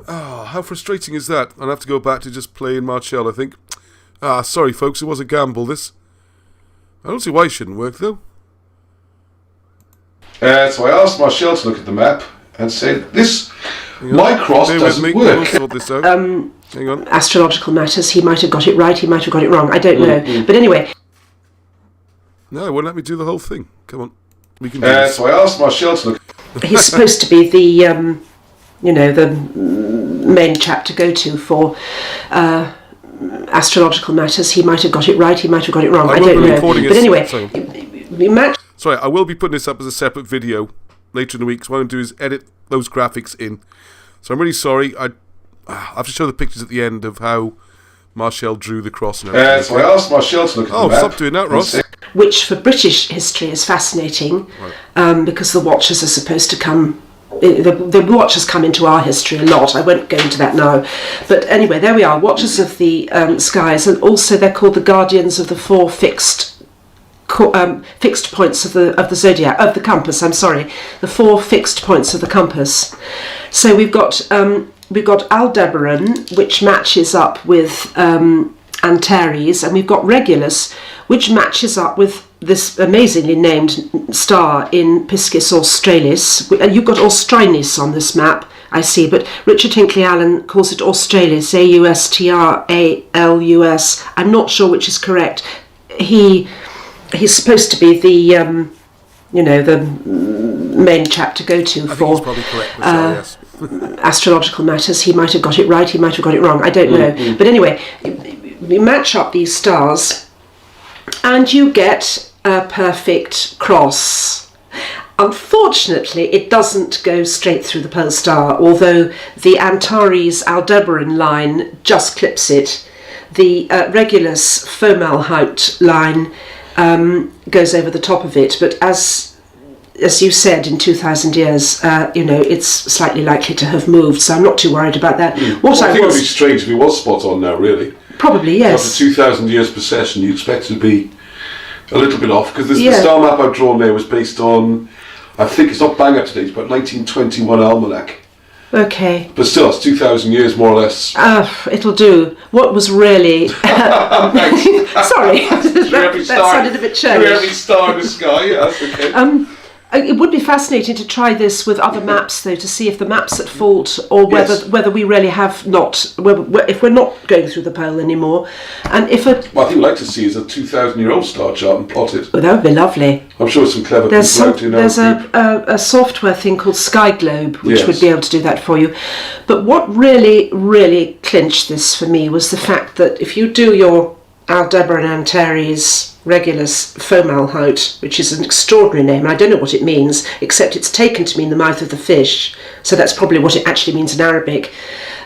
Oh, how frustrating is that? I'll have to go back to just playing Marshall, I think. Ah, sorry, folks, it was a gamble, this. I don't see why it shouldn't work, though. So I asked Marshall to look at the map and said, my cross doesn't work. We'll sort this out. Hang on. Astrological matters, he might have got it right, he might have got it wrong, I don't know. But anyway. No, it won't let me do the whole thing. Come on. We can do this. So I asked Marshall to look. He's supposed to be the, the main chap to go to for astrological matters. He might have got it right, he might have got it wrong, I don't know. But anyway, sorry, I will be putting this up as a separate video later in the week, so what I'm going to do is edit those graphics in. So I'm really sorry. I have to show the pictures at the end of how Marshall drew the cross and everything. So I asked Marshall to look at the map. Oh, stop doing that, Ross. Which for British history is fascinating, because the Watchers are supposed to come. The Watchers come into our history a lot. I won't go into that now. But anyway, there we are, Watchers of the skies, and also they're called the guardians of the 4 fixed points of the zodiac, of the compass. I'm sorry, the 4 fixed points of the compass. So we've got Aldebaran, which matches up with Antares, and we've got Regulus, which matches up with this amazingly named star in Piscis Australis. And you've got Australis on this map. I see. But Richard Hinckley Allen calls it Australis, Australus. I'm not sure which is correct. He's supposed to be the the main chap to go to for astrological matters. He might have got it right, he might have got it wrong, I don't know. But anyway, you match up these stars and you get a perfect cross. Unfortunately, it doesn't go straight through the pole star, although the Antares-Aldebaran line just clips it. The Regulus-Fomalhaut line goes over the top of it, but as you said, in 2,000 years, it's slightly likely to have moved, so I'm not too worried about that. I think it would be strange if it was spot on now, really. Probably, yes. After 2,000 years precession, you expect it to be a little bit off, because the star map I've drawn there was based on, I think it's not bang up to date, but 1921 almanac. Okay. But still, it's 2,000 years more or less. It'll do. What was really... Sorry, that sounded a bit churlish. Every star in the sky, yeah, that's okay. It would be fascinating to try this with other maps, though, to see if the map's at fault, or whether we really have not, if we're not going through the pole anymore, and if what I think we'd like to see is a 2,000-year-old star chart and plot it. Oh, that would be lovely. I'm sure some clever people out there. There's a software thing called Sky Globe, which would be able to do that for you. But what really, really clinched this for me was the fact that if you do your Aldebaran Antares Regulus Fomalhaut, which is an extraordinary name, and I don't know what it means, except it's taken to mean the mouth of the fish, so that's probably what it actually means in Arabic.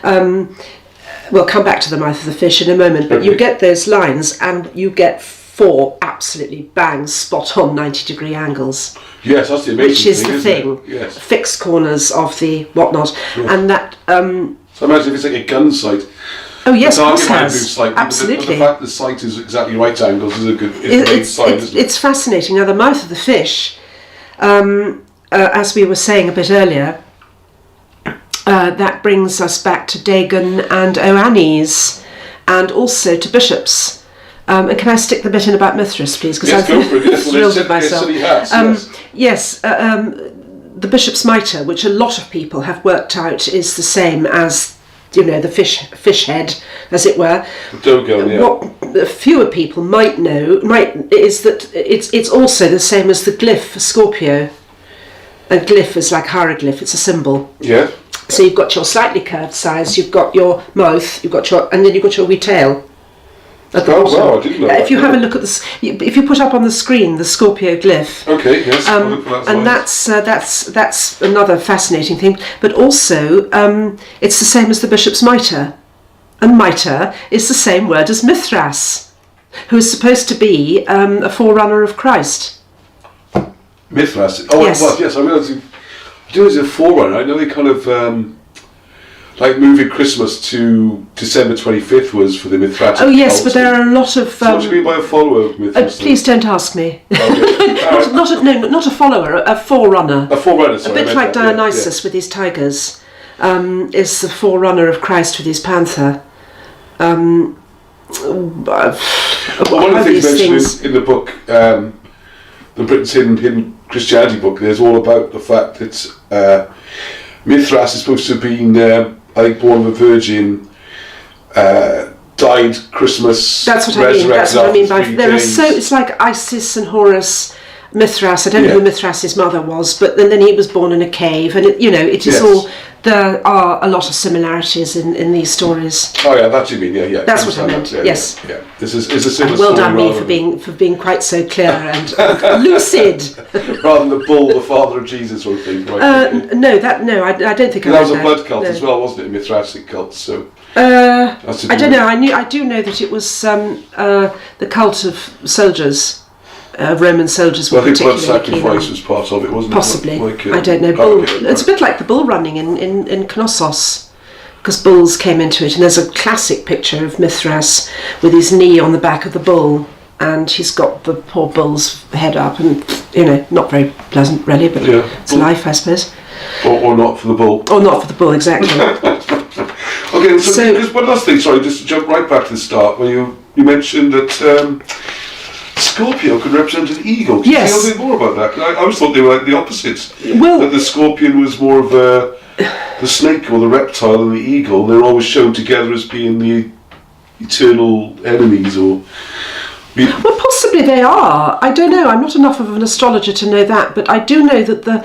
We'll come back to the mouth of the fish in a moment, but you get those lines and you get 4 absolutely bang spot on 90-degree angles. Yes, that's the amazing which is thing, the thing. Yes. Fixed corners of the whatnot. Yes. And that... so imagine if it's like a gun sight. Oh yes, the target might move slightly, absolutely. But the fact the sight is exactly right angles is a great sign, isn't it? It's fascinating. Now the mouth of the fish, as we were saying a bit earlier, that brings us back to Dagon and Oannes, and also to bishops. And can I stick the bit in about Mithras, please? Because yes, go for it. Yes, thrilled with myself. The bishop's mitre, which a lot of people have worked out is the same as the fish head, as it were. Dogon, yeah. What fewer people might know is that it's also the same as the glyph for Scorpio. A glyph is like hieroglyph; it's a symbol. Yeah. So you've got your slightly curved sides, you've got your mouth, and then you've got your wee tail. Oh wow! I didn't know. If you have a look at this, if you put up on the screen the Scorpio glyph. Okay. Yes. And that's another fascinating thing. But also, it's the same as the bishop's mitre, and mitre is the same word as Mithras, who is supposed to be a forerunner of Christ. Mithras. Oh yes. Well, yes. I realise he's a forerunner. I know they kind of. Like moving Christmas to December 25th was for the Mithratic. Oh yes, cult. but there are a lot of... So what do you mean by a follower of Mithras? Please don't ask me. Okay. not a follower, a forerunner. A forerunner, sorry. A bit like Dionysus with his tigers, is the forerunner of Christ with his panther. One of the things mentioned in the book, the Britain's Hidden Christianity book, there's all about the fact that Mithras is supposed to have been... I think born of a virgin, died Christmas. That's what I mean. That's what I mean by it's like Isis and Horus, Mithras. I don't know who Mithras' mother was, but then he was born in a cave, and it is all. There are a lot of similarities in these stories. Oh yeah, that you mean? Yeah. That's what I meant. Yes. Yeah. This is a similar. Well done me for being quite so clear and lucid. Rather than the bull, the father of Jesus, sort of thing. Right? No, I don't think. That was a blood cult as well, wasn't it? A Mithrasic cult. So. I don't know. I do know that it was the cult of soldiers. Roman soldiers were particularly keen on. I think blood sacrifice was part of it, wasn't it? Possibly. I don't know. It's a bit like the bull running in Knossos, because bulls came into it, and there's a classic picture of Mithras with his knee on the back of the bull, and he's got the poor bull's head up, and not very pleasant really, but it's life, I suppose. Or not for the bull. Or not for the bull, exactly. Okay, so just one last thing, sorry, just to jump right back to the start, where you mentioned that Scorpio could represent an eagle. Can you say a bit more about that? I always thought they were like the opposites. Well, that the scorpion was more of a the snake or the reptile and the eagle, they're always shown together as being the eternal enemies, or... Well, possibly they are. I don't know. I'm not enough of an astrologer to know that, but I do know that the,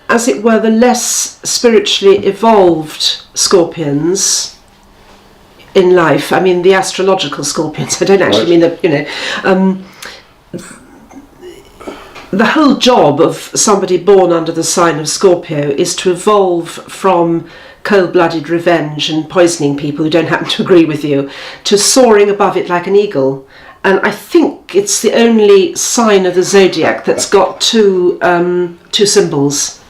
as it were, the less spiritually evolved scorpions in life, I mean the astrological scorpions, I don't actually mean the, the whole job of somebody born under the sign of Scorpio is to evolve from cold-blooded revenge and poisoning people who don't happen to agree with you to soaring above it like an eagle. And I think it's the only sign of the zodiac that's got two symbols.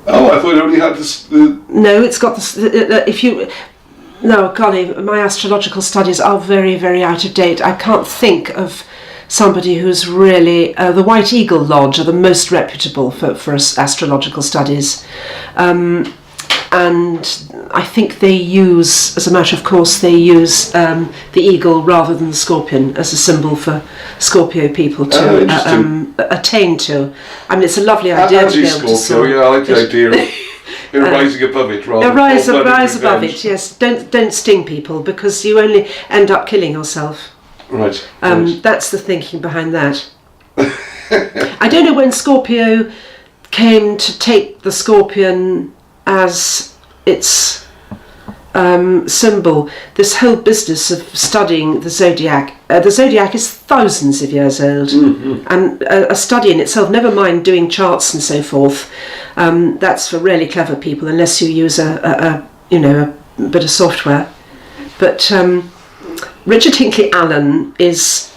Oh, I thought it only had this. No, it's got this. No, golly, my astrological studies are very, very out of date. I can't think of somebody who's really... the White Eagle Lodge are the most reputable for astrological studies. And I think they use, as a matter of course, they use the eagle rather than the scorpion as a symbol for Scorpio people to attain to. I mean, it's a lovely idea to be able to soar. Yeah, I like the idea of rising above it rather than rise above it, yes. Don't sting people, because you only end up killing yourself. Right. That's the thinking behind that. I don't know when Scorpio came to take the scorpion as its symbol. This whole business of studying the zodiac. The zodiac is thousands of years old, and a study in itself. Never mind doing charts and so forth. That's for really clever people, unless you use a bit of software. But Richard Hinckley Allen is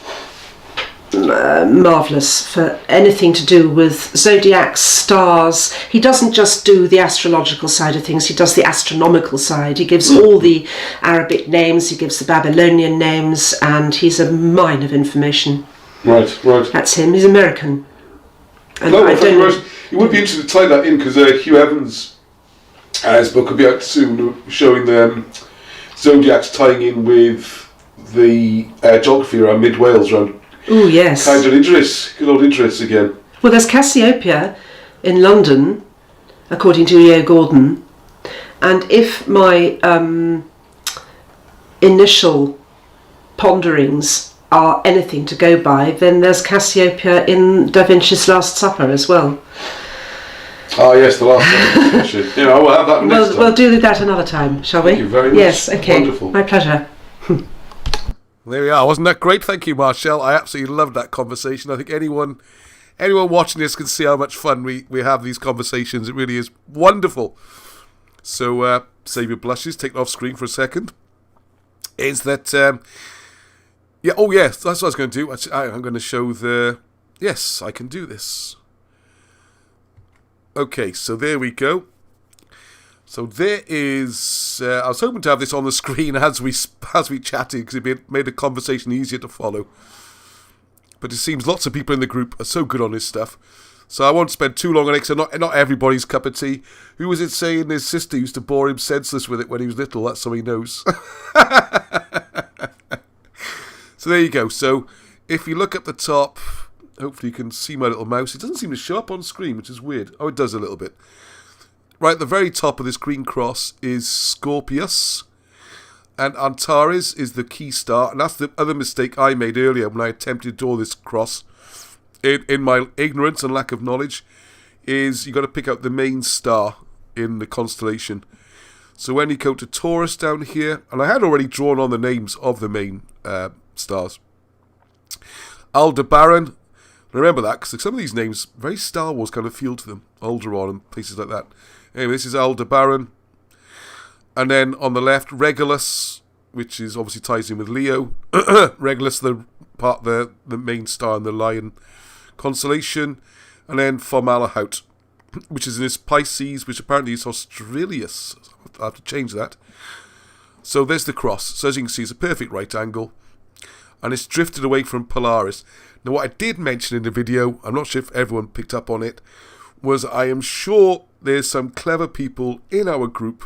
marvellous for anything to do with zodiacs, stars. He doesn't just do the astrological side of things, he does the astronomical side. He gives all the Arabic names, he gives the Babylonian names, and he's a mine of information. Right. That's him. He's American. And No, it would be interesting to tie that in, because Hugh Evans' his book will be out soon, showing the zodiacs tying in with the geography around mid Wales, around. Oh yes. Kind of Idris, good old Idris again. Well, there's Cassiopeia in London, according to E.O. Gordon, and if my initial ponderings are anything to go by, then there's Cassiopeia in Da Vinci's Last Supper as well. Ah yes, the last one. Yeah, we'll have that next time. We'll do that another time, shall we? Thank you very much. Yes, okay. Wonderful. My pleasure. There we are. Wasn't that great? Thank you, Marshall. I absolutely loved that conversation. I think anyone watching this can see how much fun we have these conversations. It really is wonderful. So, save your blushes. Take it off screen for a second. Is that... yeah, oh yes, that's what I was going to do. I'm going to show the... Yes, I can do this. Okay, so there we go. So there is... I was hoping to have this on the screen as we chatted, because it made the conversation easier to follow. But it seems lots of people in the group are so good on this stuff. So I won't spend too long on it, because not everybody's cup of tea. Who was it saying his sister used to bore him senseless with it when he was little? That's so he knows. So there you go. So if you look at the top, hopefully you can see my little mouse. It doesn't seem to show up on screen, which is weird. Oh, it does a little bit. Right at the very top of this green cross is Scorpius, and Antares is the key star, and that's the other mistake I made earlier when I attempted to draw this cross. In my ignorance and lack of knowledge, is you got to pick out the main star in the constellation. So when you go to Taurus down here, and I had already drawn on the names of the main stars. Aldebaran, remember that, because some of these names, very Star Wars kind of feel to them. Alderaan and places like that. Anyway, this is Aldebaran. And then on the left, Regulus, which is obviously ties in with Leo. Regulus, the main star in the Lion constellation. And then Fomalhaut, which is in this Pisces, which apparently is Australius. I'll have to change that. So there's the cross. So as you can see, it's a perfect right angle. And it's drifted away from Polaris. Now what I did mention in the video, I'm not sure if everyone picked up on it, was I am sure there's some clever people in our group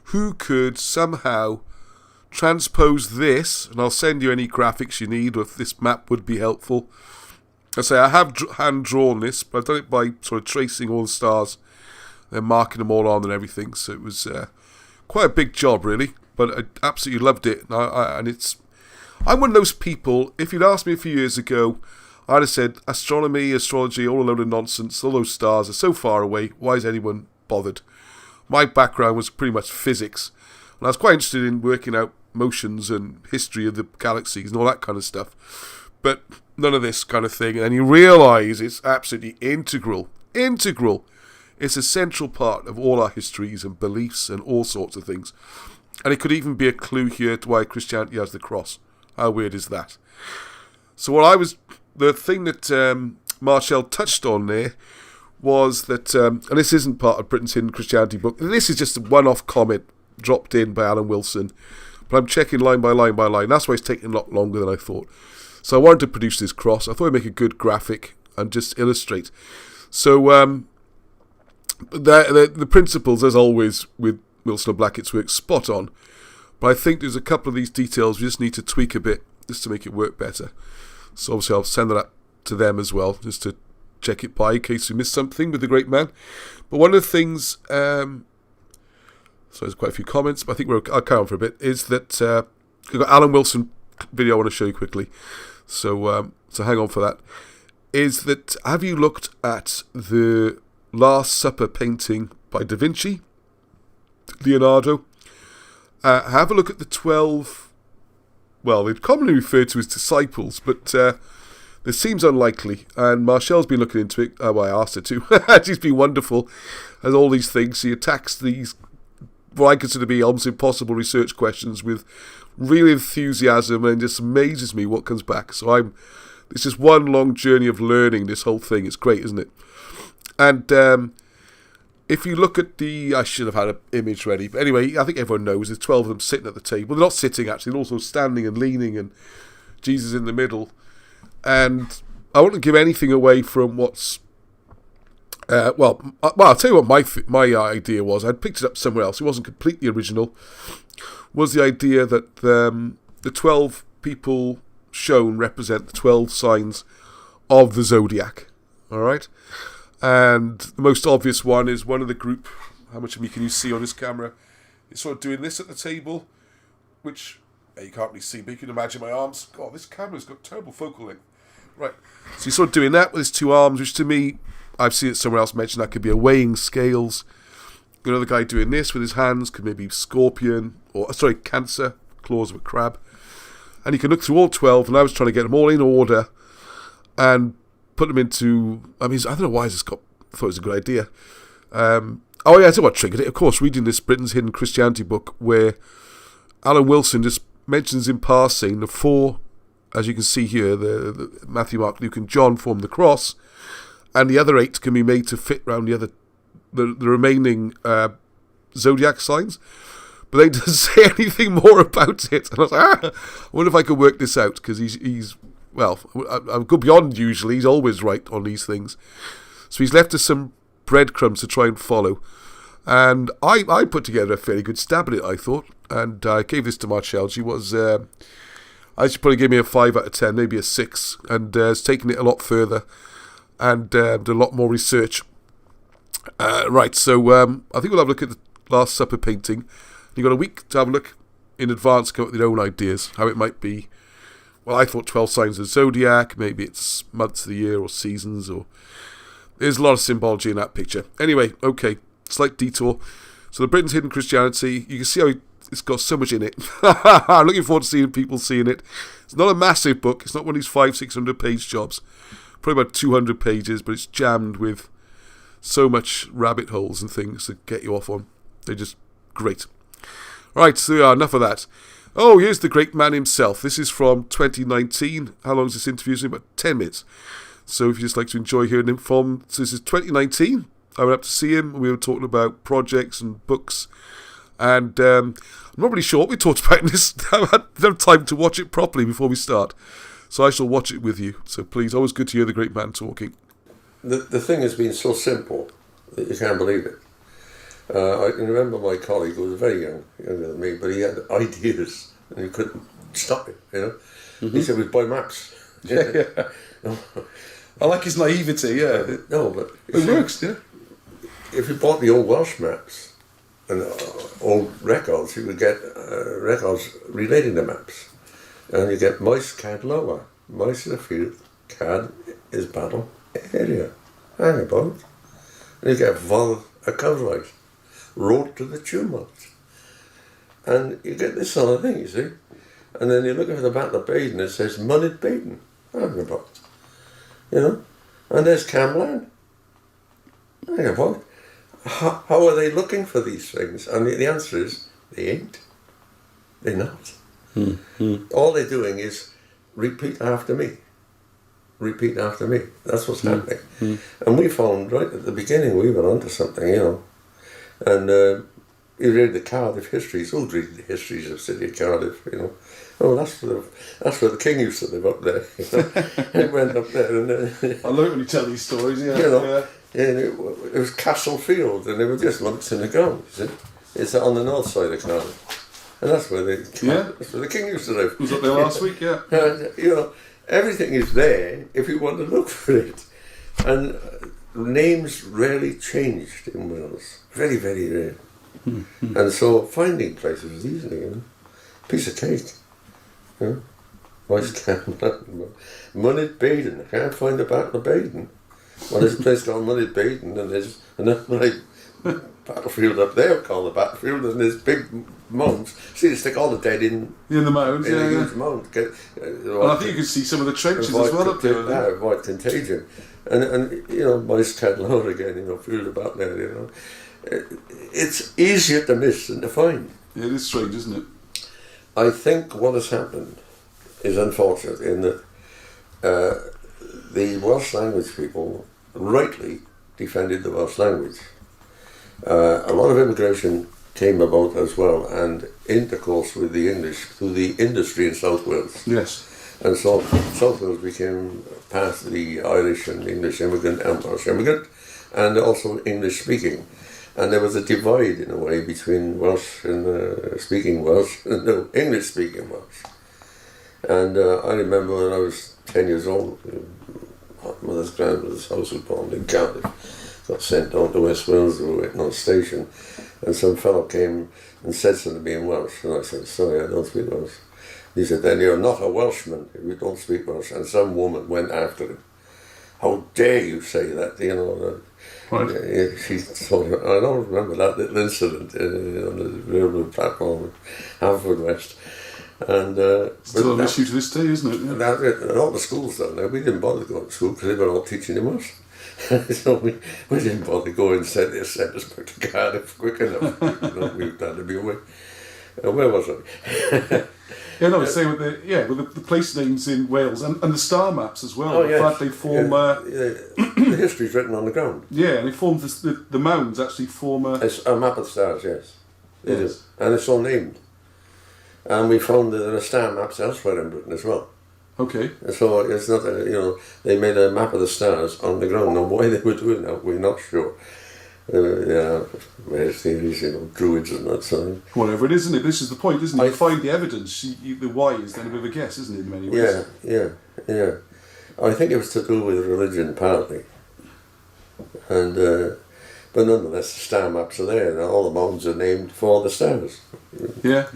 who could somehow transpose this, and I'll send you any graphics you need, or if this map would be helpful. I say I have hand drawn this, but I've done it by sort of tracing all the stars They're marking them all on and everything. So it was quite a big job, really. But I absolutely loved it. And I'm one of those people, if you'd asked me a few years ago, I'd have said, astronomy, astrology, all a load of nonsense. All those stars are so far away. Why is anyone bothered? My background was pretty much physics. And I was quite interested in working out motions and history of the galaxies and all that kind of stuff. But none of this kind of thing. And you realise it's absolutely integral. It's a central part of all our histories and beliefs and all sorts of things. And it could even be a clue here to why Christianity has the cross. How weird is that? So the thing that Marshall touched on there was that, and this isn't part of Britain's Hidden Christianity book, this is just a one-off comment dropped in by Alan Wilson, but I'm checking line by line by line. That's why it's taking a lot longer than I thought. So I wanted to produce this cross. I thought I'd make a good graphic and just illustrate. So the principles, as always with Wilson and Blackett's work, spot on. But I think there's a couple of these details we just need to tweak a bit just to make it work better. So obviously I'll send that to them as well, just to check it by in case we missed something with the great man. But one of the things, so there's quite a few comments, but I think I'll carry on for a bit, is that we've got Alan Wilson video I want to show you quickly. So hang on for that. Is that, have you looked at the Last Supper painting by Da Vinci, Leonardo? Have a look at the 12, well, they're commonly referred to as disciples, but this seems unlikely, and Marshall's been looking into it. Well, I asked her to. She's been wonderful as all these things. She attacks these, what I consider to be almost impossible research questions with real enthusiasm, and just amazes me what comes back. So it's just one long journey of learning this whole thing. It's great, isn't it? And if you look at I should have had an image ready, but anyway, I think everyone knows there's 12 of them sitting at the table. They're not sitting, actually, they're also standing and leaning, and Jesus in the middle. And I won't give anything away from what's well, I'll tell you what my idea was. I'd picked it up somewhere else. It wasn't completely original. Was the idea that the 12 people shown represent the 12 signs of the Zodiac. All right? And the most obvious one is one of the group, how much of me can you see on this camera, is sort of doing this at the table, which you can't really see, but you can imagine my arms. God, this camera's got terrible focal length. Right, so he's sort of doing that with his two arms, which to me, I've seen it somewhere else mentioned, that could be a weighing scales. Another guy doing this with his hands could maybe scorpion, or Cancer, claws of a crab. And you can look through all 12, and I was trying to get them all in order and put them into, I don't know why I thought it was a good idea. I tell you what triggered it. Of course, reading this Britain's Hidden Christianity book, where Alan Wilson just mentions in passing the four, as you can see here, the Matthew, Mark, Luke and John form the cross, and the other 8 can be made to fit around the remaining Zodiac signs. But they doesn't say anything more about it. And I was like, I wonder if I could work this out, because he's well, I go beyond usually. He's always right on these things. So he's left us some breadcrumbs to try and follow. And I put together a fairly good stab at it, I thought. And I gave this to Marshall. She was, she probably gave me a 5 out of 10, maybe a 6. And has taken it a lot further and did a lot more research. Right, so I think we'll have a look at the Last Supper painting. You've got a week to have a look in advance, come up with your own ideas, how it might be. Well, I thought 12 signs of Zodiac, maybe it's months of the year or seasons, or there's a lot of symbology in that picture. Anyway, okay, slight detour. So the Britain's Hidden Christianity, you can see how it's got so much in it. I'm looking forward to seeing people seeing it. It's not a massive book, it's not one of these 500-600 page jobs, probably about 200 pages, but it's jammed with so much rabbit holes and things to get you off on. They're just great. Right, so enough of that. Oh, here's the great man himself. This is from 2019. How long is this interview? About 10 minutes. So if you'd just like to enjoy hearing him from... So this is 2019. I went up to see him. We were talking about projects and books. And I'm not really sure what we talked about in this. I had no time to watch it properly before we start. So I shall watch it with you. So please, always good to hear the great man talking. The thing has been so simple that you can't believe it. I can remember my colleague, who was very younger than me, but he had ideas and he couldn't stop it, you know. Mm-hmm. He said, we'd buy maps. Yeah. I like his naivety, yeah. No, but... It works, yeah. if you bought the old Welsh maps and old records, you would get records relating the maps. And you get Maes Cad Lower, Maes the field, Cad is battle area. Hang about. And you get Vol a Cyfraith, Road to the Tumult. And you get this sort of thing, you see. And then you look at the Battle of Baden, it says Munned Baden. Hang about. You know? And there's Camlan. Hang about. How are they looking for these things? And the answer is, they ain't. They're not. All they're doing is repeat after me. Repeat after me. That's what's happening. And we found right at the beginning we were onto something, you know. And you read the Cardiff histories. Who'd read the histories of the city of Cardiff, you know? Oh, that's where the king used to live up there. You know? He went up there and I love it when you tell these stories, yeah. you know, and it was Castle Field, and they were just lumps in the ground. You see? It's on the north side of Cardiff, and that's where that's where the king used to live. Was up there last week, yeah. And, you know, everything is there if you want to look for it, and names rarely changed in Wales. Very, very rare. And so finding places was easy, you know. Piece of cake. You know. Munned Baden. I can't find the Battle of Baden. Well, there's a place called Munned Baden, and there's another battlefield up there called the battlefield, and there's big mounds. See, they stick all the dead in the mounds, in a huge mound. And I think you can see some of the trenches as well up there. Yeah, avoid contagion. And you know, Maes Cad Lower again, you know, field about there, you know. It's easier to miss than to find. Yeah, it is strange, isn't it? I think what has happened is unfortunate in that the Welsh language people rightly defended the Welsh language. A lot of immigration came about as well, and intercourse with the English through the industry in South Wales. Yes. And so South Wales became part of the Irish and English immigrant and Welsh immigrant, and also English speaking. And there was a divide in a way between Welsh and speaking Welsh and English speaking Welsh. And I remember when I was 10 years old, my mother's grandmother's house was bombed in Cardiff. Got sent down to West Wales to a Whitnall station, and some fellow came and said something to me in Welsh, and I said, sorry, I don't speak Welsh. He said, then you're not a Welshman if you don't speak Welsh. And some woman went after him. How dare you say that, you know? Right. She told her, I don't remember that little incident on the railroad platform in Haverfordwest. And still an issue to this day, isn't it? Yeah. And all the schools down there, we didn't bother going to school because they were all teaching in Welsh. So we didn't bother going and send us back to Cardiff quick enough. You know, we had to be away. Where was I? Yeah, no, I was saying with the place names in Wales and the star maps as well. Oh, in yes. fact, they form. The history's written on the ground. Yeah, and they form the mounds actually form a. It's a map of the stars, yes. It Yes. is. And it's all named. And we found that there are star maps elsewhere in Britain as well. Okay. And so it's not, they made a map of the stars on the ground. Now, why they were doing that, we're not sure. Various theories, druids and that sort of. Whatever it is, isn't it? This is the point, isn't it? You find the evidence, the why is then a bit of a guess, isn't it, in many ways? Yeah. I think it was to do with religion, partly. And, but nonetheless, the star maps are there, and all the mounds are named for the stars. Yeah.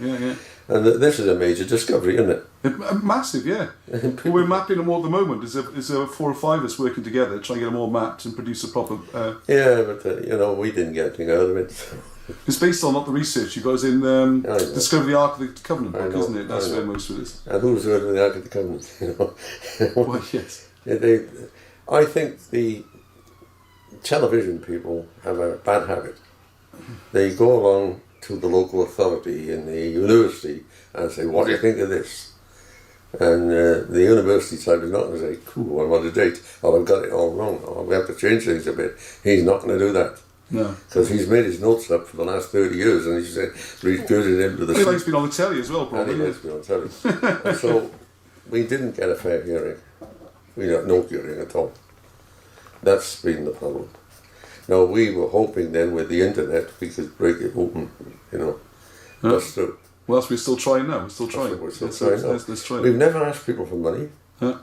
And this is a major discovery, isn't it? Massive, yeah. Well, we're mapping them all at the moment. There's 4 or 5 of us working together, trying to get them all mapped and produce a proper... Yeah, but, we didn't get anything out of it. It's based on the research you guys in Discover the Ark of the Covenant book, isn't it? That's where most of it is. And who's heard of the Ark of the Covenant, Well, yes. I think the television people have a bad habit. They go along to the local authority in the university and say, what do you think of this? And the university side is not going to say, cool, I'm on a date, or I've got it all wrong, or we have to change things a bit. He's not going to do that. No. Because he's made his notes up for the last 30 years and he's recruited him to the... He likes being on the telly as well, probably. And he likes being on telly. And so we didn't get a fair hearing. We got no hearing at all. That's been the problem. Now, we were hoping then with the internet we could break it open, That's true. Well, we're still trying now. We're still trying. Let's try. Let's try. We've never asked people for money. Huh?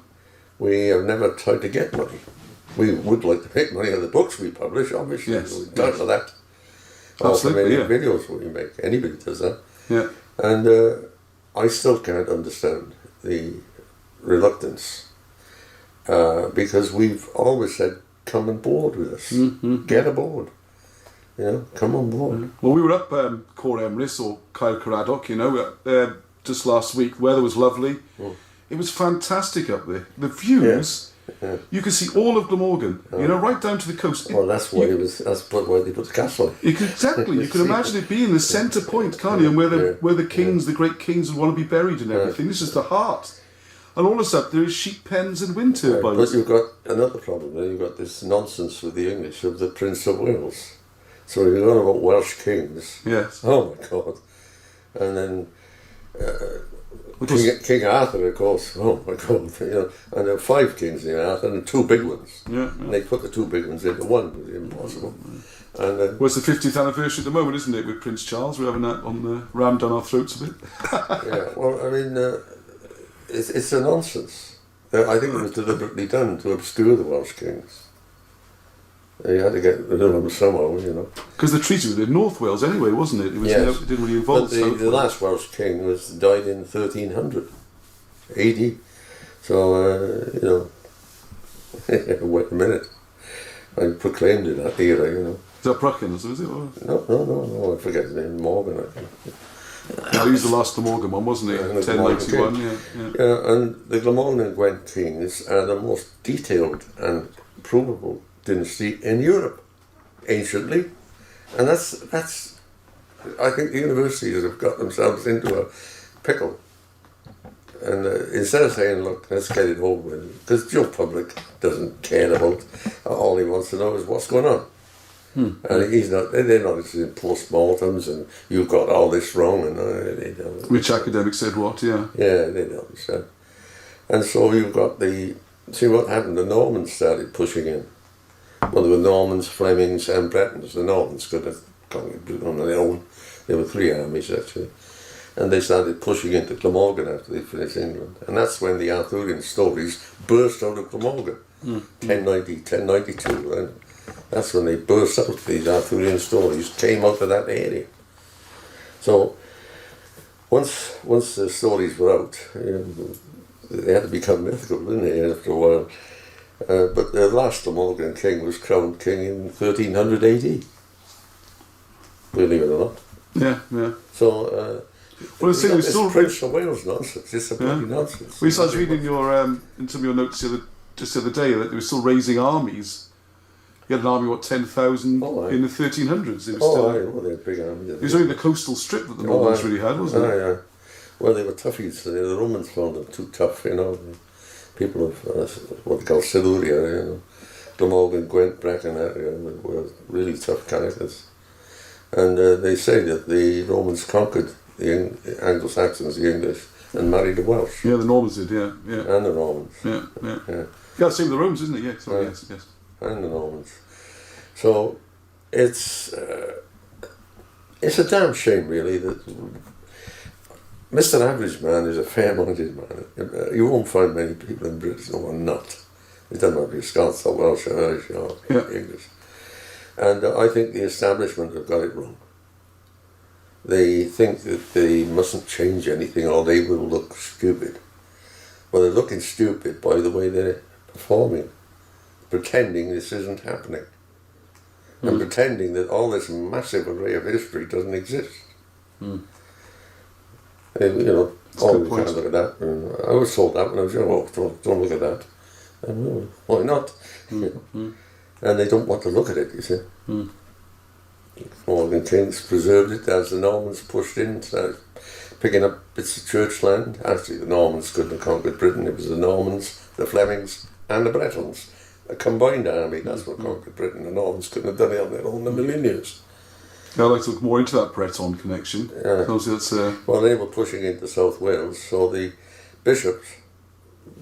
We have never tried to get money. we would like to make money on the books we publish, obviously. Yes, We're down to that. Absolutely, Or videos we make. Anybody does that. Yeah. And I still can't understand the reluctance because we've always said, come on board with us. Get aboard. You know, come on board. Well, we were up Cor Emrys or Caer Caradoc, you know, just last week. Weather was lovely. It was fantastic up there. The views, you can see all of Glamorgan, you know, right down to the coast. Well, that's why that's where they put the castle. Exactly. You can imagine it being the centre point, can't you? And where the kings, the great kings, would want to be buried and everything. This is the heart. And all of a sudden, there is sheep pens and wind turbines. But you've got another problem there. You've got this nonsense with the English of the Prince of Wales. So you're going about Welsh kings. Yes. Oh my God. And then King Arthur, of course. Oh my God. You know, and there are 5 kings in Arthur and 2 big ones. Yeah. And they put the 2 big ones into one. It was impossible. And well, it's the 50th anniversary at the moment, isn't it, with Prince Charles? We're having that on rammed down our throats a bit. yeah. Well, I mean, it's a nonsense. I think it was deliberately done to obscure the Welsh kings. You had to get rid of them somehow, you know. Because the treaty was in North Wales anyway, wasn't it? It was, Yes. it didn't really involve But the last Welsh king died in 1300 AD. So, you know, wait a minute. I proclaimed it that era, you know. Is that Brucken, is it? Or? No, I forget his name, Morgan, I think. He was the last Glamorgan one, wasn't he? Yeah, 1091, Yeah, and the Glamorgan and Gwent kings are the most detailed and provable dynasty in Europe, anciently. And that's I think the universities have got themselves into a pickle. And instead of saying, look, let's get it over with, because Joe public doesn't care about, all he wants to know is what's going on. And he's not, they're not interested in post-mortems and you've got all this wrong and they don't. Which academic said what, yeah. Yeah, they don't. So. And so you've got see what happened, the Normans started pushing in. Well, there were Normans, Flemings and Bretons. The Normans could have conquered Britain on their own. There were 3 armies actually. And they started pushing into Glamorgan after they finished England. And that's when the Arthurian stories burst out of Glamorgan. 1090, 1092. And that's when they burst out. These Arthurian stories came out of that area. So once the stories were out, they had to become mythical, didn't they, after a while. But the last Glamorgan king was crowned king in 1300 AD. Believe it or not. Yeah. So, well, the thing was still Prince of Wales nonsense. It's a bloody nonsense. Well, I was reading in some of your notes just the other day that they were still raising armies. You had an army, 10,000 in the 1300s. It was they had big armies. It was only the coastal strip that the Normans really had, wasn't it? Yeah. Well, they were toughies. The Romans found them too tough, you know. People of what they call Siluria, Glamorgan, Gwent, Brecon area were really tough characters. And they say that the Romans conquered the Anglo-Saxons, the English, and married the Welsh. Yeah, the Normans did, yeah. And the Normans. Yeah, same with the Romans, isn't it? Yeah, sorry, yes. And the Normans. So it's a damn shame, really, that Mr. Average Man is a fair-minded man. You won't find many people in Britain who are not. It doesn't matter if you're Scots or Welsh or Irish or English. And I think the establishment have got it wrong. They think that they mustn't change anything or they will look stupid. Well, they're looking stupid by the way they're performing, pretending this isn't happening, and pretending that all this massive array of history doesn't exist. And, we can't look at that. And I was told that when I was young. Oh, don't look at that. And, why not? And they don't want to look at it, you see. Morgan kings preserved it as the Normans pushed in, picking up bits of church land. Actually, the Normans couldn't have conquered Britain. It was the Normans, the Flemings, and the Bretons. A combined army, that's what conquered Britain. The Normans couldn't have done it on their own in a million years. Yeah, I'd like to look more into that Breton connection. Yeah. That's, well, they were pushing into South Wales, so the bishops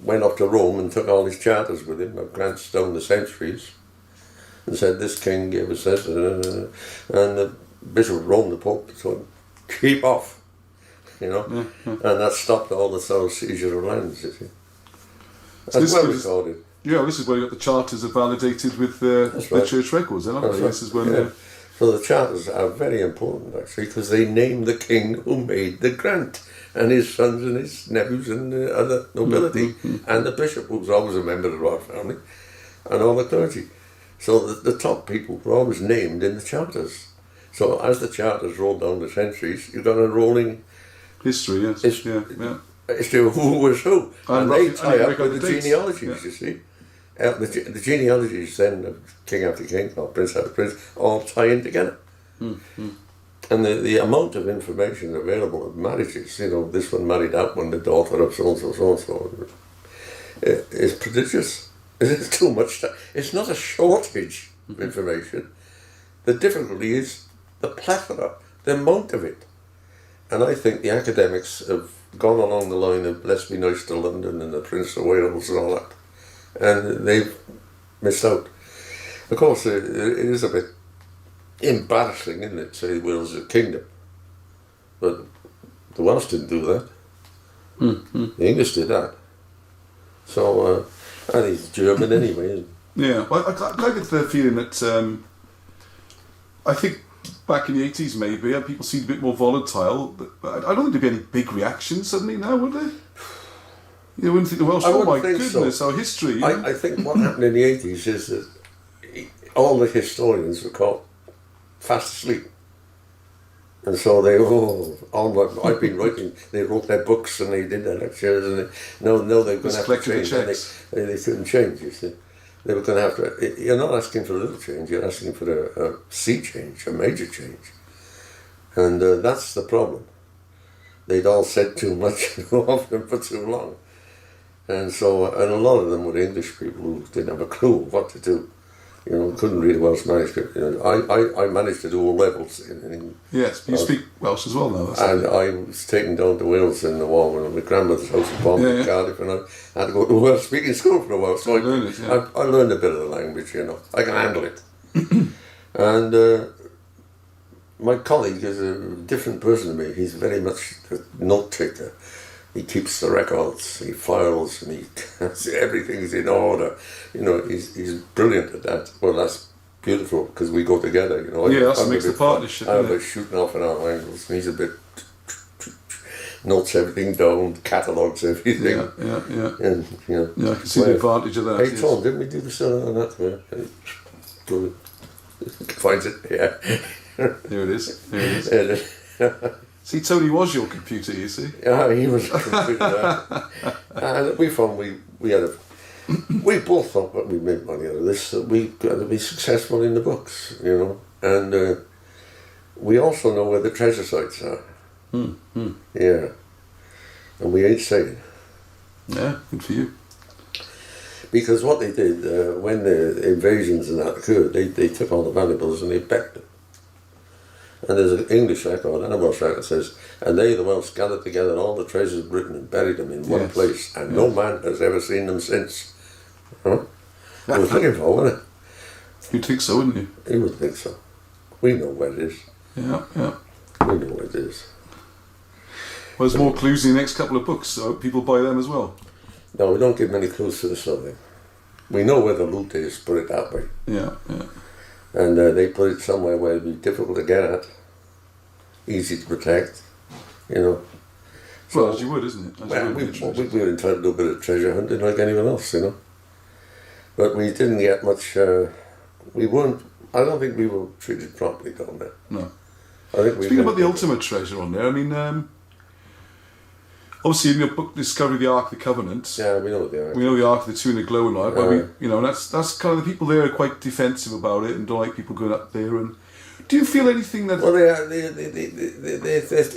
went up to Rome and took all his charters with him, of grants down the centuries, and said, this king gave us this, and the Bishop of Rome, the Pope, told him, keep off, and that stopped all the South seizure of lands, you see. That's well recorded. Yeah, well, this is where you got the charters are validated with the right. church records, then, aren't That's they? right. This is when Yeah. So the charters are very important, actually, because they name the king who made the grant, and his sons and his nephews and the other nobility, and the bishop, who's always a member of the royal family, and all the clergy. So the top people were always named in the charters. So as the charters roll down the centuries, you've got a rolling history, yes. history of who was who. And they tie up with the genealogies, you see. The genealogies then of king after king, or prince after prince, all tie in together. And the amount of information available of marriages, this one married that one, the daughter of so-and-so, so-and-so, is prodigious. It's too much. It's not a shortage of information. The difficulty is the plethora, the amount of it. And I think the academics have gone along the line of let's be nice to London and the Prince of Wales and all that. And they've missed out. Of course, it is a bit embarrassing, isn't it, say Wales is a kingdom. But the Welsh didn't do that. The English did that. So, and he's German anyway. Yeah, well, I get the feeling that I think back in the 80s maybe people seemed a bit more volatile, but I don't think there'd be any big reactions suddenly now, would there? You wouldn't think the Welsh, oh my goodness, our history. I think what happened in the 80s is that all the historians were caught fast asleep. And so I've been writing, they wrote their books and they did their lectures and now they're going to have to change. And they couldn't change, you see. They were going to have to, you're not asking for a little change, you're asking for a sea change, a major change. And that's the problem. They'd all said too much too often for too long. And so, and a lot of them were English people who didn't have a clue what to do. Couldn't read a Welsh manuscript. I managed to do all levels. Yes, but you speak Welsh as well now. And I was taken down to Wales in the war when my grandmother's house in Bombay, Cardiff, and I had to go to a Welsh speaking school for a while. So I learned a bit of the language, I can handle it. And my colleague is a different person to me. He's very much a note taker. He keeps the records, he files, and everything's in order. He's brilliant at that. Well, that's beautiful because we go together. That's what makes the partnership. I'm a bit shooting off in our angles, and he's a bit notes everything down, catalogues everything. Yeah. And I can see the advantage of that. Hey Tom, didn't we do the on that? Good. Finds it. Yeah. Here it is. See, Tony was your computer, you see. Yeah, he was a computer. And we found we both thought that we made money out of this, that we got to be successful in the books, And we also know where the treasure sites are. Yeah. And we ain't saying. Yeah, good for you. Because what they did, when the invasions and that occurred, they took all the valuables and they backed them. And there's an English record and a Welsh record that says, and they, the Welsh, gathered together all the treasures of Britain and buried them in one place, and no man has ever seen them since. It was looking for, wasn't it? You'd think so, wouldn't you? You would think so. We know where it is. Yeah. We know where it is. Well, there's more clues in the next couple of books, so people buy them as well. No, we don't give many clues to the story. We know where the loot is, put it that way. Yeah. And they put it somewhere where it'd be difficult to get at, easy to protect, So, well, as you would, isn't it? We were entitled to a bit of treasure hunting like anyone else, But we didn't get much. I don't think we were treated properly down there. No. I think Speaking about the ultimate treasure on there, I mean, obviously in your book Discovery the Ark of the Covenant. Yeah, we know what they are. We know the Ark of the Two and the Glowing Light, but that's kind of the people there are quite defensive about it and don't like people going up there. And do you feel anything that? Well, they're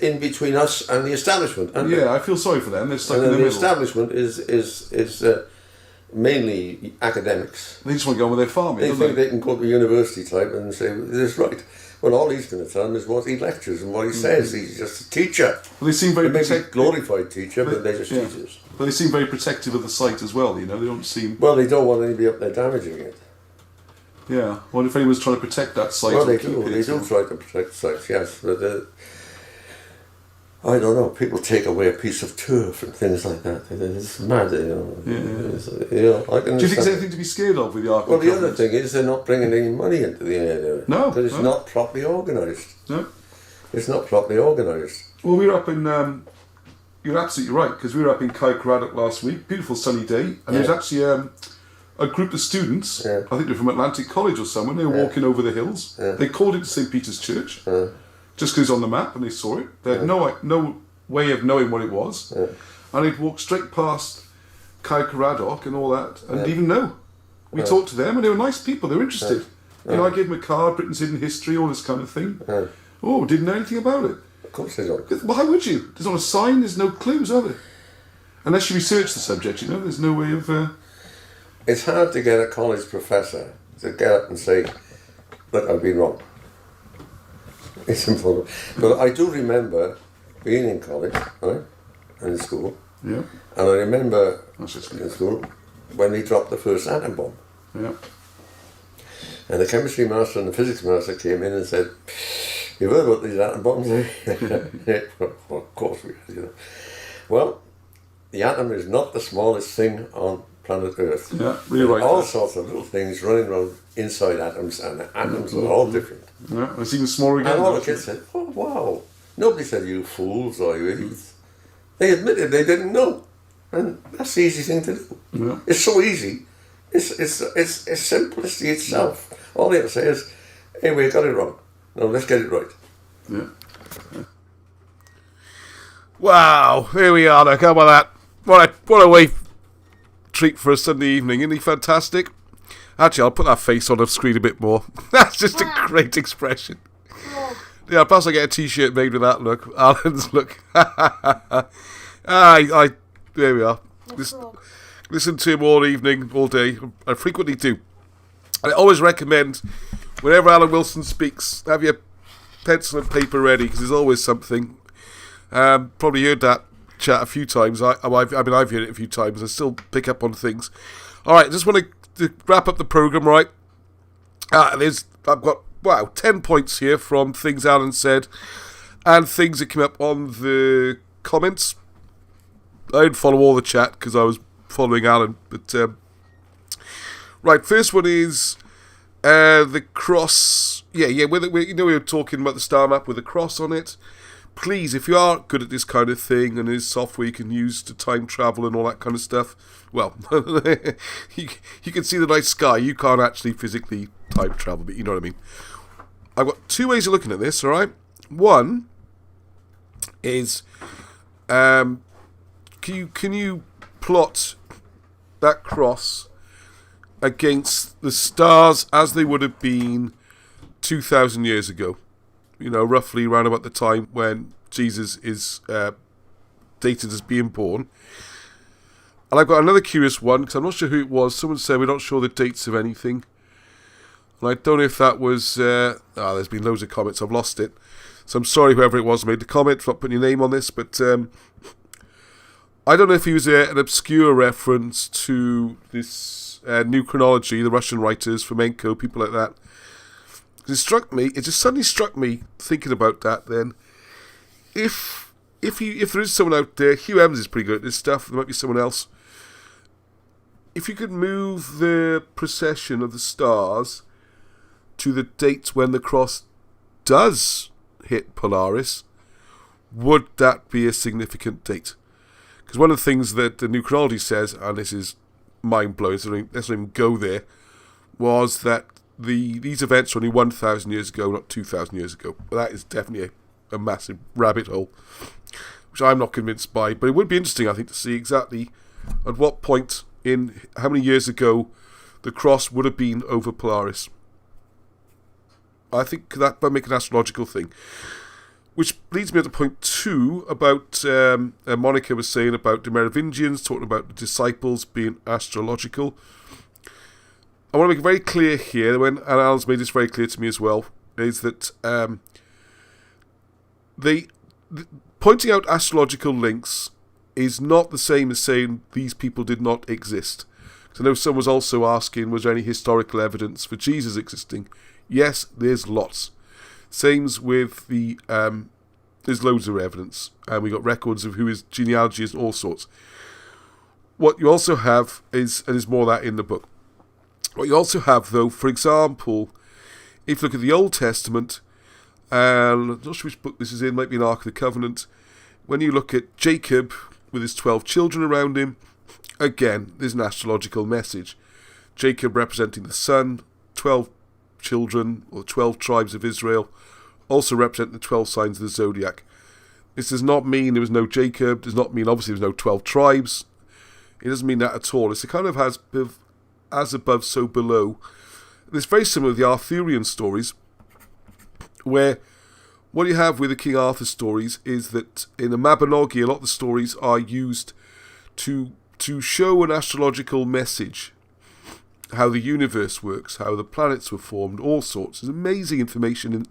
in between us and the establishment. I feel sorry for them. They're stuck in the middle. The establishment is mainly academics. They just want to go on with their farming. They think they can go to university type and say this is right. Well, all he's going to tell them is what he lectures and what he says. He's just a teacher. Well, they seem very protective. Glorified teacher, but they're just teachers. But they seem very protective of the site as well. They don't seem. Well, they don't want anybody up there damaging it. Yeah. Well, if anyone's trying to protect that site, well, they do. They do try to protect sites. Yes, but I don't know, people take away a piece of turf and things like that. It's mad, you know. I can Do you think there's anything to be scared of with the Ark? Well, the other thing is they're not bringing any money into the area. No. Because it's not properly organised. No. It's not properly organised. Well, we were up in... you're absolutely right, because we were up in Caercradoc last week, beautiful sunny day, and there was actually a group of students, I think they're from Atlantic College or somewhere, they were walking over the hills. They called it St. Peter's Church, just because it's on the map and they saw it. They had no way of knowing what it was. And they'd walk straight past Caercradoc and all that, and didn't even know. We talked to them, and they were nice people, they were interested. You know, I gave them a card, Britain's Hidden History, all this kind of thing. Oh, didn't know anything about it. Of course they don't. Why would you? There's not a sign, there's no clues, are there? Unless you research the subject, you know, there's no way of... It's hard to get a college professor to get up and say, look, I've been wrong. It's important. But I do remember being in college, right, and in school, and I remember in school when they dropped the first atom bomb. And the chemistry master and the physics master came in and said, "You've heard about these atom bombs, eh?" Well, of course we have, you know. Well, the atom is not the smallest thing on planet Earth. Yeah, really right. All sorts of little things running around inside atoms, and the atoms are all different. Yeah, it's even smaller again. And all the kids said, "Oh, wow." Nobody said, "You fools," or "You idiots." They admitted they didn't know. And that's the easy thing to do. Yeah. It's so easy. It's simplicity itself. All they have to say is, "Hey, we got it wrong. No, let's get it right." Yeah. Wow, here we are. Look, how about that? What a way treat for a Sunday evening. Isn't he fantastic? Actually, I'll put that face on the screen a bit more. That's just a great expression. Yeah, perhaps I get a t-shirt made with that look. Alan's look. There we are. Listen to him all evening, all day. I frequently do. I always recommend, whenever Alan Wilson speaks, have your pencil and paper ready, because there's always something. Probably heard that chat a few times. I've heard it a few times. I still pick up on things. All right, just want to wrap up the program, right? I've got 10 points here from things Alan said and things that came up on the comments. I didn't follow all the chat because I was following Alan, but right, first one is the cross. We were talking about the star map with a cross on it. Please, if you are good at this kind of thing and there's software you can use to time travel and all that kind of stuff, well, you can see the night sky. You can't actually physically time travel, but you know what I mean. I've got two ways of looking at this, all right? One is, can you plot that cross against the stars as they would have been 2,000 years ago? You know, roughly around about the time when Jesus is dated as being born. And I've got another curious one, because I'm not sure who it was. Someone said we're not sure the dates of anything. And I don't know if that was... there's been loads of comments. I've lost it. So I'm sorry whoever it was made the comment for not putting your name on this. But I don't know if he was an obscure reference to this new chronology, the Russian writers, Fomenko, people like that. It just suddenly struck me thinking about that then. If there is someone out there, Hugh Evans is pretty good at this stuff, there might be someone else. If you could move the precession of the stars to the date when the cross does hit Polaris, would that be a significant date? Because one of the things that the new chronology says, and this is mind-blowing, so let's not even go there, was that these events were only 1,000 years ago, not 2,000 years ago. Well, that is definitely a massive rabbit hole, which I'm not convinced by. But it would be interesting, I think, to see exactly at what point in how many years ago the cross would have been over Polaris. I think that might make an astrological thing. Which leads me to point 2 about Monica was saying about the Merovingians, talking about the disciples being astrological. I want to make it very clear here, and Alan's made this very clear to me as well, is that pointing out astrological links is not the same as saying these people did not exist. Because I know someone was also asking, was there any historical evidence for Jesus existing? Yes, there's lots. Same with the there's loads of evidence, and we got records of who his genealogy is and all sorts. What you also have is, and there's more of that in the book, what you also have, though, for example, if you look at the Old Testament, and I'm not sure which book this is in, might be an Ark of the Covenant, when you look at Jacob with his 12 children around him, again, there's an astrological message. Jacob representing the sun, 12 children, or 12 tribes of Israel, also represent the 12 signs of the Zodiac. This does not mean there was no Jacob, does not mean obviously there was no 12 tribes. It doesn't mean that at all. It's a kind of as above, so below. And it's very similar to the Arthurian stories, where what you have with the King Arthur stories is that in the Mabinogi, a lot of the stories are used to show an astrological message, how the universe works, how the planets were formed, all sorts. There's amazing information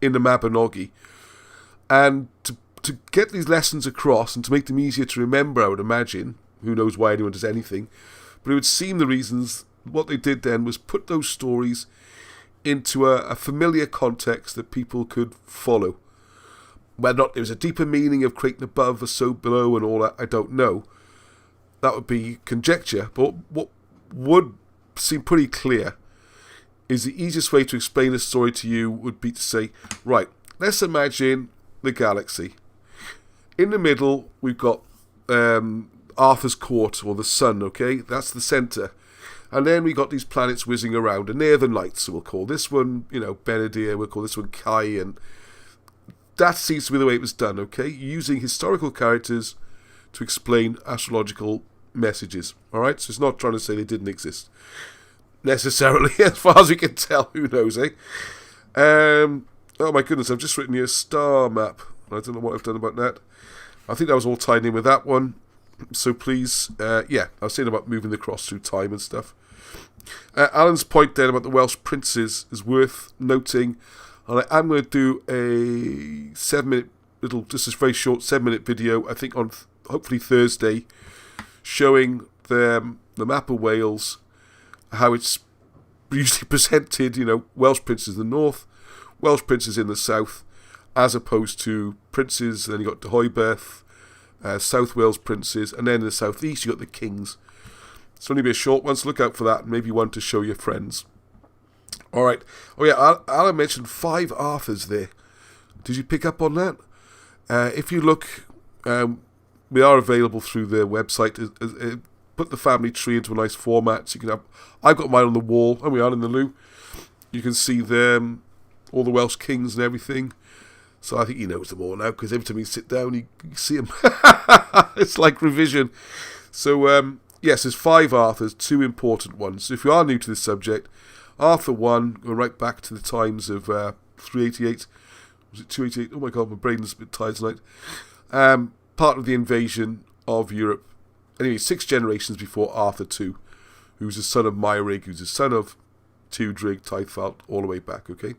in the Mabinogi. And to get these lessons across and to make them easier to remember, I would imagine, who knows why anyone does anything, but it would seem the reasons, what they did then was put those stories into a familiar context that people could follow. Whether or not there was a deeper meaning of creating above or so below and all that, I don't know. That would be conjecture. But what would seem pretty clear is the easiest way to explain a story to you would be to say, right, let's imagine the galaxy. In the middle, we've got Arthur's court, or the sun, okay? That's the centre. And then we got these planets whizzing around, and they're the knights, so we'll call this one, Benedict, we'll call this one Kai, and that seems to be the way it was done, okay? Using historical characters to explain astrological messages, alright? So it's not trying to say they didn't exist, necessarily, as far as we can tell, who knows, eh? Oh my goodness, I've just written here star map. I don't know what I've done about that. I think that was all tied in with that one. So please, I was saying about moving the cross through time and stuff. Alan's point then about the Welsh princes is worth noting. And I'm going to do a 7-minute just a very short 7-minute video, I think on hopefully Thursday, showing the map of Wales, how it's usually presented, Welsh princes in the north, Welsh princes in the south, as opposed to princes, then you got Deheubarth, South Wales princes, and then in the southeast you got the kings. It's only be a short one, so look out for that, and maybe one to show your friends. Alright, Alan mentioned 5 Arthurs there. Did you pick up on that? If you look, we are available through their website. Put the family tree into a nice format, so you can have, I've got mine on the wall, and we are in the loo. You can see them, all the Welsh kings and everything. So I think he knows them all now, because every time you sit down, you see them. It's like revision. So, yes, there's 5 Arthurs, 2 important ones. So if you are new to this subject, Arthur 1, go right back to the times of 388. Was it 288? Oh my God, my brain's a bit tired tonight. Part of the invasion of Europe. Anyway, 6 generations before Arthur 2, who's the son of Meirig, who's the son of Tudrig, Teichfalt, all the way back, okay?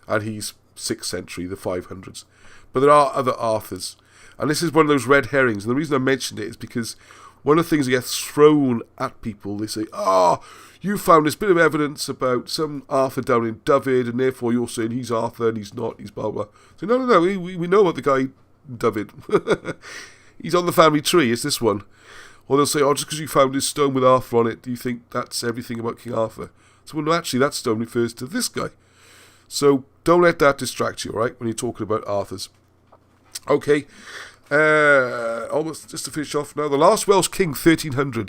And he's 6th century, the 500s. But there are other Arthurs. And this is one of those red herrings. And the reason I mentioned it is because one of the things that gets thrown at people, they say, you found this bit of evidence about some Arthur down in David, and therefore you're saying he's Arthur and he's not, he's blah, blah. So no, we know about the guy David. He's on the family tree, it's this one. Or they'll say, just because you found this stone with Arthur on it, do you think that's everything about King Arthur? So, well, no, actually, that stone refers to this guy. So don't let that distract you, all right, when you're talking about Arthurs. Okay, almost just to finish off now. The last Welsh king, 1300,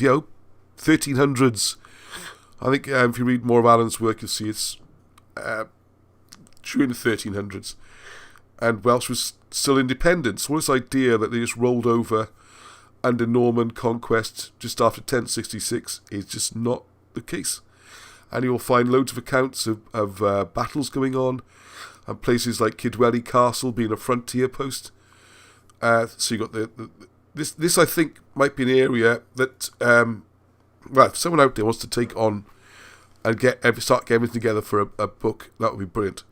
1300s. I think if you read more of Alan's work, you'll see it's during the 1300s. And Welsh was still independent. So this idea that they just rolled over under Norman conquest just after 1066 is just not the case. And you'll find loads of accounts of battles going on, and places like Kidwelly Castle being a frontier post. So you got this I think might be an area that if someone out there wants to take on and start getting everything together for a book, that would be brilliant,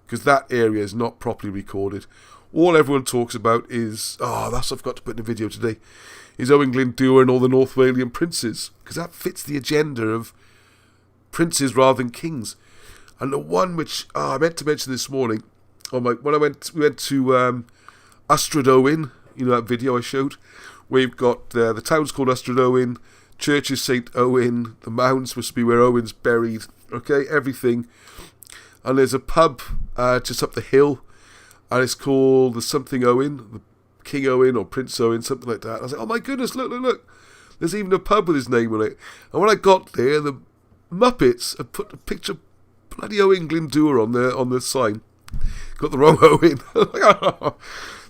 because that area is not properly recorded. All everyone talks about is, that's what I've got to put in a video today, is Owen Glyndŵr and all the North Walian princes, because that fits the agenda of princes rather than kings. And the one which I meant to mention this morning, we went to Ystrad Owen, that video I showed. We've got the town's called Ystrad Owen, church is St. Owen, the mound's supposed to be where Owen's buried, okay, everything. And there's a pub just up the hill, and it's called the something Owen, the King Owen or Prince Owen, something like that. And I was like, oh my goodness, look. There's even a pub with his name on it. And when I got there, the Muppets had put a picture of bloody Owen Glyndŵr on the sign. Got the wrong Owen.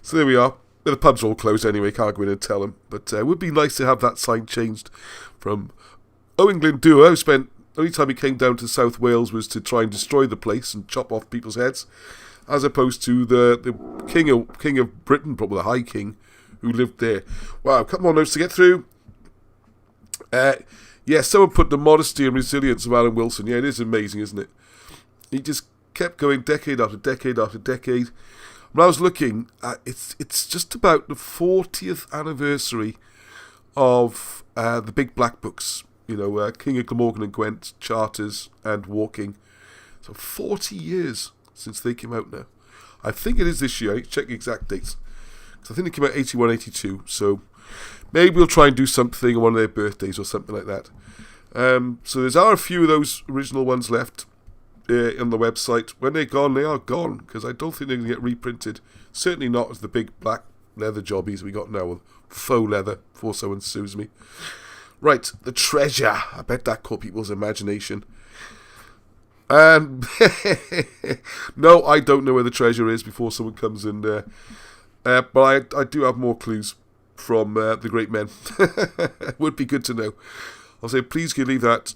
So there we are. The pub's all closed anyway, can't go in and tell them. But it would be nice to have that sign changed from Owen Glyndŵr, who spent, the only time he came down to South Wales was to try and destroy the place and chop off people's heads, as opposed to the King of Britain, probably the High King, who lived there. Wow, a couple more notes to get through. Someone put the modesty and resilience of Alan Wilson. Yeah, it is amazing, isn't it? He just kept going decade after decade after decade. When I was looking, it's just about the 40th anniversary of the big black books. King of Glamorgan and Gwent, Charters and Walking. So 40 years since they came out now. I think it is this year. I need to check the exact dates. Because I think they came out 81, 82. So maybe we'll try and do something on one of their birthdays or something like that. So there are a few of those original ones left on the website. When they're gone, they are gone, because I don't think they're going to get reprinted. Certainly not as the big black leather jobbies we got now, with faux leather, before someone sues me. Right, the treasure. I bet that caught people's imagination. And no, I don't know where the treasure is before someone comes in there. But I do have more clues from the great men. Would be good to know. I'll say, please can you leave that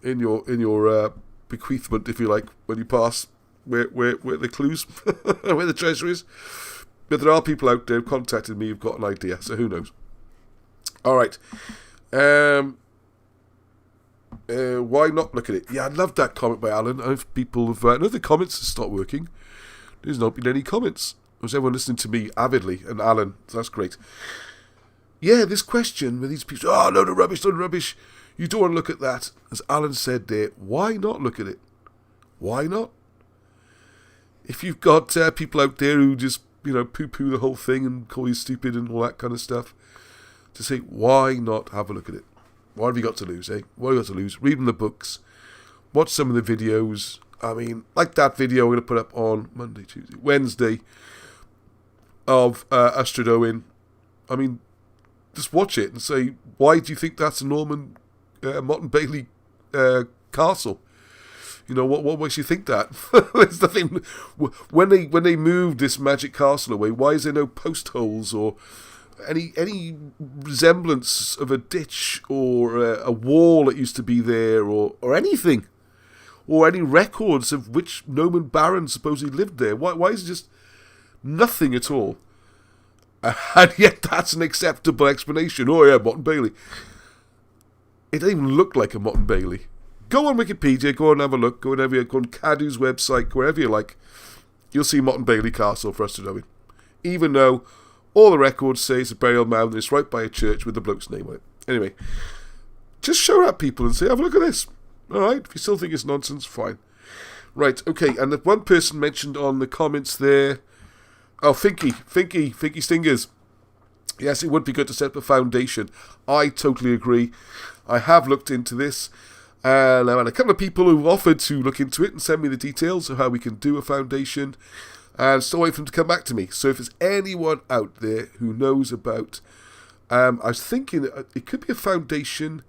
in your bequeathment, if you like, when you pass, where the clues, where the treasure is. But there are people out there who contacted me who've got an idea, so who knows. All right. Why not look at it? Yeah, I love that comment by Alan. If people have, I know the comments have stopped working. There's not been any comments. Was everyone listening to me avidly? And Alan, so that's great. Yeah, this question with these people, load of rubbish. You don't want to look at that. As Alan said there, why not look at it? Why not? If you've got people out there who just, poo-poo the whole thing and call you stupid and all that kind of stuff, to say, why not have a look at it? What have you got to lose, eh? What have you got to lose? Read the books. Watch some of the videos. I mean, like that video I'm going to put up on Monday, Tuesday, Wednesday of Ystrad Owen. I mean, just watch it and say, why do you think that's a Norman Motte Bailey castle? What makes you think that? It's the thing. When they moved this magic castle away, why is there no post holes or any resemblance of a ditch or a wall that used to be there or anything? Or any records of which Norman baron supposedly lived there? Why is it just nothing at all? And yet that's an acceptable explanation. Oh yeah, Motte Bailey. It doesn't even look like a Motte Bailey. Go on Wikipedia, go and have a look, go on Cadw's website, wherever you like. You'll see Motte Bailey Castle for Ystrad Owen. Even though all the records say it's a burial mound and it's right by a church with the bloke's name on it. Anyway, just show it at people and say, have a look at this. Alright, if you still think it's nonsense, fine. Right, okay, and the one person mentioned on the comments there, Finky Stingers. Yes, it would be good to set up a foundation. I totally agree. I have looked into this. And a couple of people who've offered to look into it and send me the details of how we can do a foundation. And still waiting for them to come back to me. So if there's anyone out there who knows about... I was thinking it could be a foundation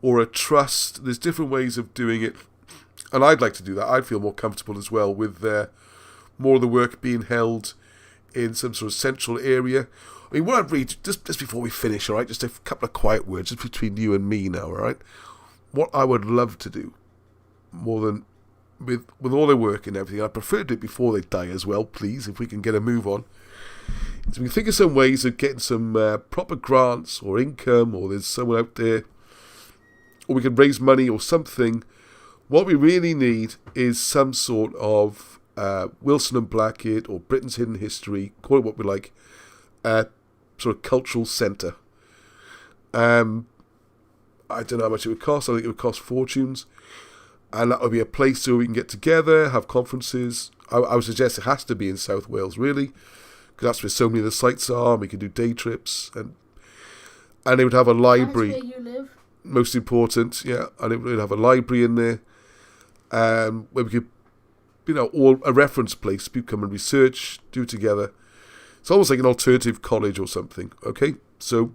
or a trust. There's different ways of doing it. And I'd like to do that. I'd feel more comfortable as well with more of the work being held in some sort of central area. I mean, what I'd read, just before we finish, all right, just a couple of quiet words just between you and me now, all right? What I would love to do, more than with all their work and everything, I prefer to do it before they die as well, please, if we can get a move on, is we can think of some ways of getting some proper grants or income, or there's someone out there, or we can raise money or something. What we really need is some sort of Wilson and Blackett or Britain's Hidden History, call it what we like, sort of cultural centre. I don't know how much it would cost. I think it would cost fortunes. And that would be a place where we can get together, have conferences. I would suggest it has to be in South Wales, really. because that's where so many of the sites are. And we can do day trips, and they would have a library. That's where you live. Most important, yeah, and it would have a library in there, where we could, all a reference place. People come and research, do together. It's almost like an alternative college or something. Okay, so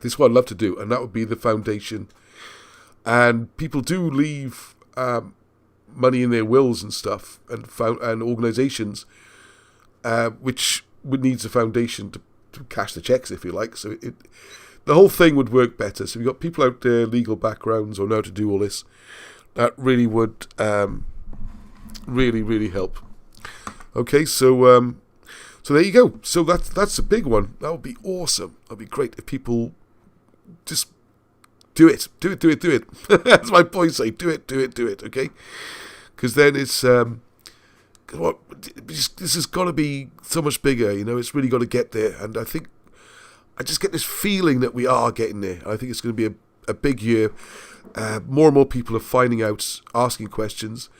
this is what I'd love to do, and that would be the foundation. And people do leave money in their wills and stuff, and organisations, which would needs a foundation to cash the checks, if you like. So the whole thing would work better. So we've got people out there, legal backgrounds, or know how to do all this. That really would really, really help. Okay, so there you go. So that's a big one. That would be awesome. That'd be great if people just do it. As my boys say, do it, okay? Because then it's, this has got to be so much bigger, it's really got to get there. And I think, I just get this feeling that we are getting there. I think it's going to be a big year. More and more people are finding out, asking questions,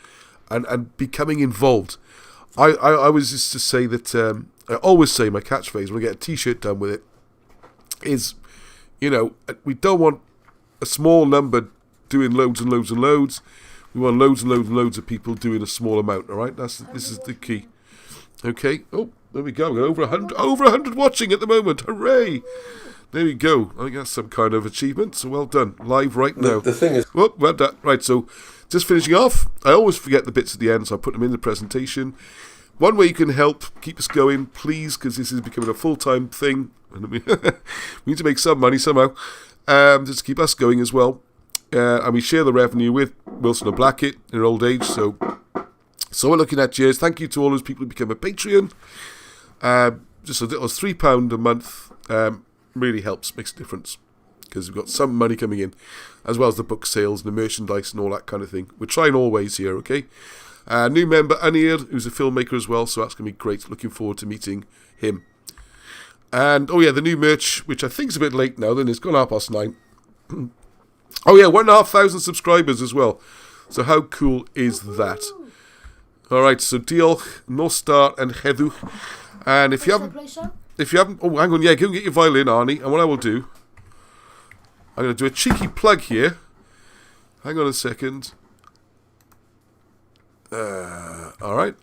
and becoming involved. I was just to say that, I always say my catchphrase when I get a t-shirt done with it is, we don't want a small number doing loads and loads and loads. We want loads and loads and loads of people doing a small amount, all right? This is the key. Okay. Oh, there we go. We've got over 100 watching at the moment. Hooray! There we go. I think that's some kind of achievement. So well done. Live right now. The thing is... Well done. Right, so just finishing off. I always forget the bits at the end, so I put them in the presentation. One way you can help keep us going, please, because this is becoming a full-time thing. And we need to make some money somehow. Just to keep us going as well. And we share the revenue with Wilson and Blackett in their old age. So we're looking at years. Thank you to all those people who become a Patreon. Just a little £3 a month really helps, makes a difference. Because we've got some money coming in, as well as the book sales and the merchandise and all that kind of thing. We're trying always here, okay? New member, Anir, who's a filmmaker as well, so that's going to be great. Looking forward to meeting him. And, the new merch, which I think is a bit late now, then it's gone 9:30. 1,500 subscribers as well. So how cool is that? Alright, so diolch, Nostar and Heddw. And if you haven't, oh, hang on, go and get your violin, Arnie. And what I will do, I'm going to do a cheeky plug here. Hang on a second. Alright.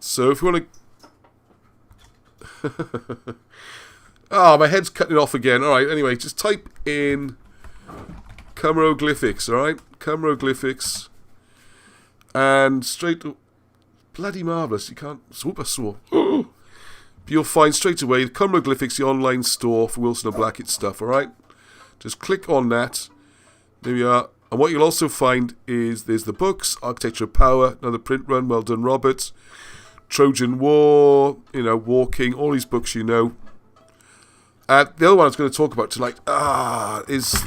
So if you want to... my head's cutting off again. Alright, anyway, just type in Cymroglyphics, alright? Cymroglyphics. And straight... Bloody marvellous. You can't... But you'll find straight away the Cymroglyphics, the online store for Wilson and Blackett stuff, alright? Just click on that. There we are. And what you'll also find is there's the books, Architecture of Power, another print run, well done, Robert. Trojan War, Walking, all these books The other one I was going to talk about tonight is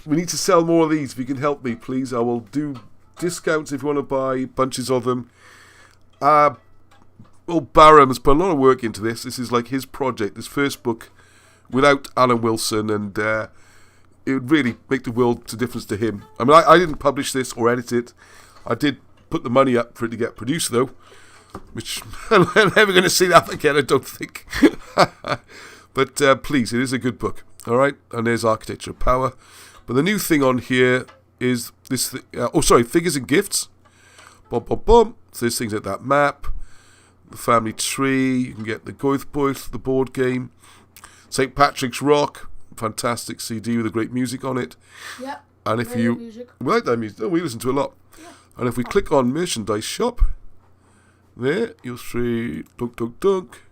we need to sell more of these. If you can help me, please, I will do discounts if you want to buy bunches of them. Barham has put a lot of work into this. This is like his project, this first book without Alan Wilson, and it would really make the world of difference to him. I mean, I didn't publish this or edit it. I did put the money up for it to get produced, though, which I'm never going to see that again, I don't think. But please, it is a good book, all right? And there's Architecture of Power. But the new thing on here is this, Figures and Gifts. Boom. So there's things like that map, the family tree, you can get the Goethboeth, the board game, St. Patrick's Rock, fantastic CD with a great music on it. Yeah. And if you like that music, we listen to a lot. Yeah. And if we click on merchandise shop, there you'll see dunk.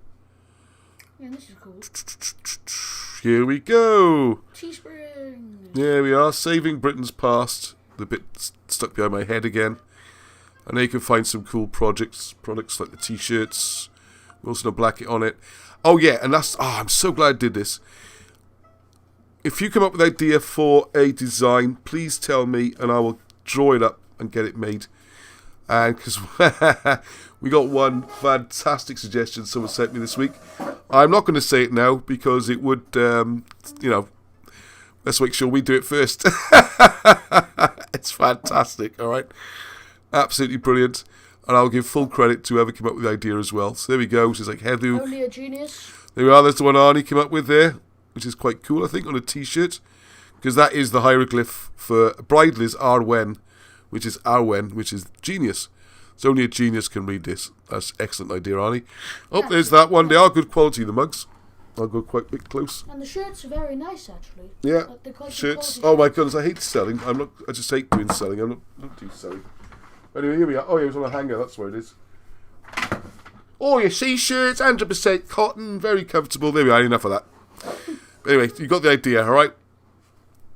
Yeah, this is cool. Here we go. Teespring. There we are, saving Britain's past. The bit stuck behind my head again. And there you can find some cool products like the t-shirts, Wilson and Blackett on it. Oh yeah, and I'm so glad I did this. If you come up with an idea for a design, please tell me and I will draw it up and get it made. And because we got one fantastic suggestion someone sent me this week. I'm not going to say it now because it would, let's make sure we do it first. It's fantastic, all right? Absolutely brilliant. And I'll give full credit to whoever came up with the idea as well. So there we go. She's like, Heather. Only a genius. There we are. There's the one Arnie came up with there, which is quite cool, I think, on a T-shirt. Because that is the hieroglyph for bridal is Arwen, which is Arwen, which is genius. So only a genius can read this. That's excellent idea, Arnie. Oh, Yeah, there's that one. They are good quality, the mugs. I'll go quite a bit close. And the shirts are very nice, actually. Yeah, Like, they're quite good shirts. quality Oh my shirts. goodness, I hate selling. I just hate doing selling. I'm not doing selling. Anyway, here we are. Oh, yeah, it was on a hanger. That's where it is. Oh, your C-shirts, 100% cotton, very comfortable. There we are. Enough of that. Anyway, you got the idea, all right?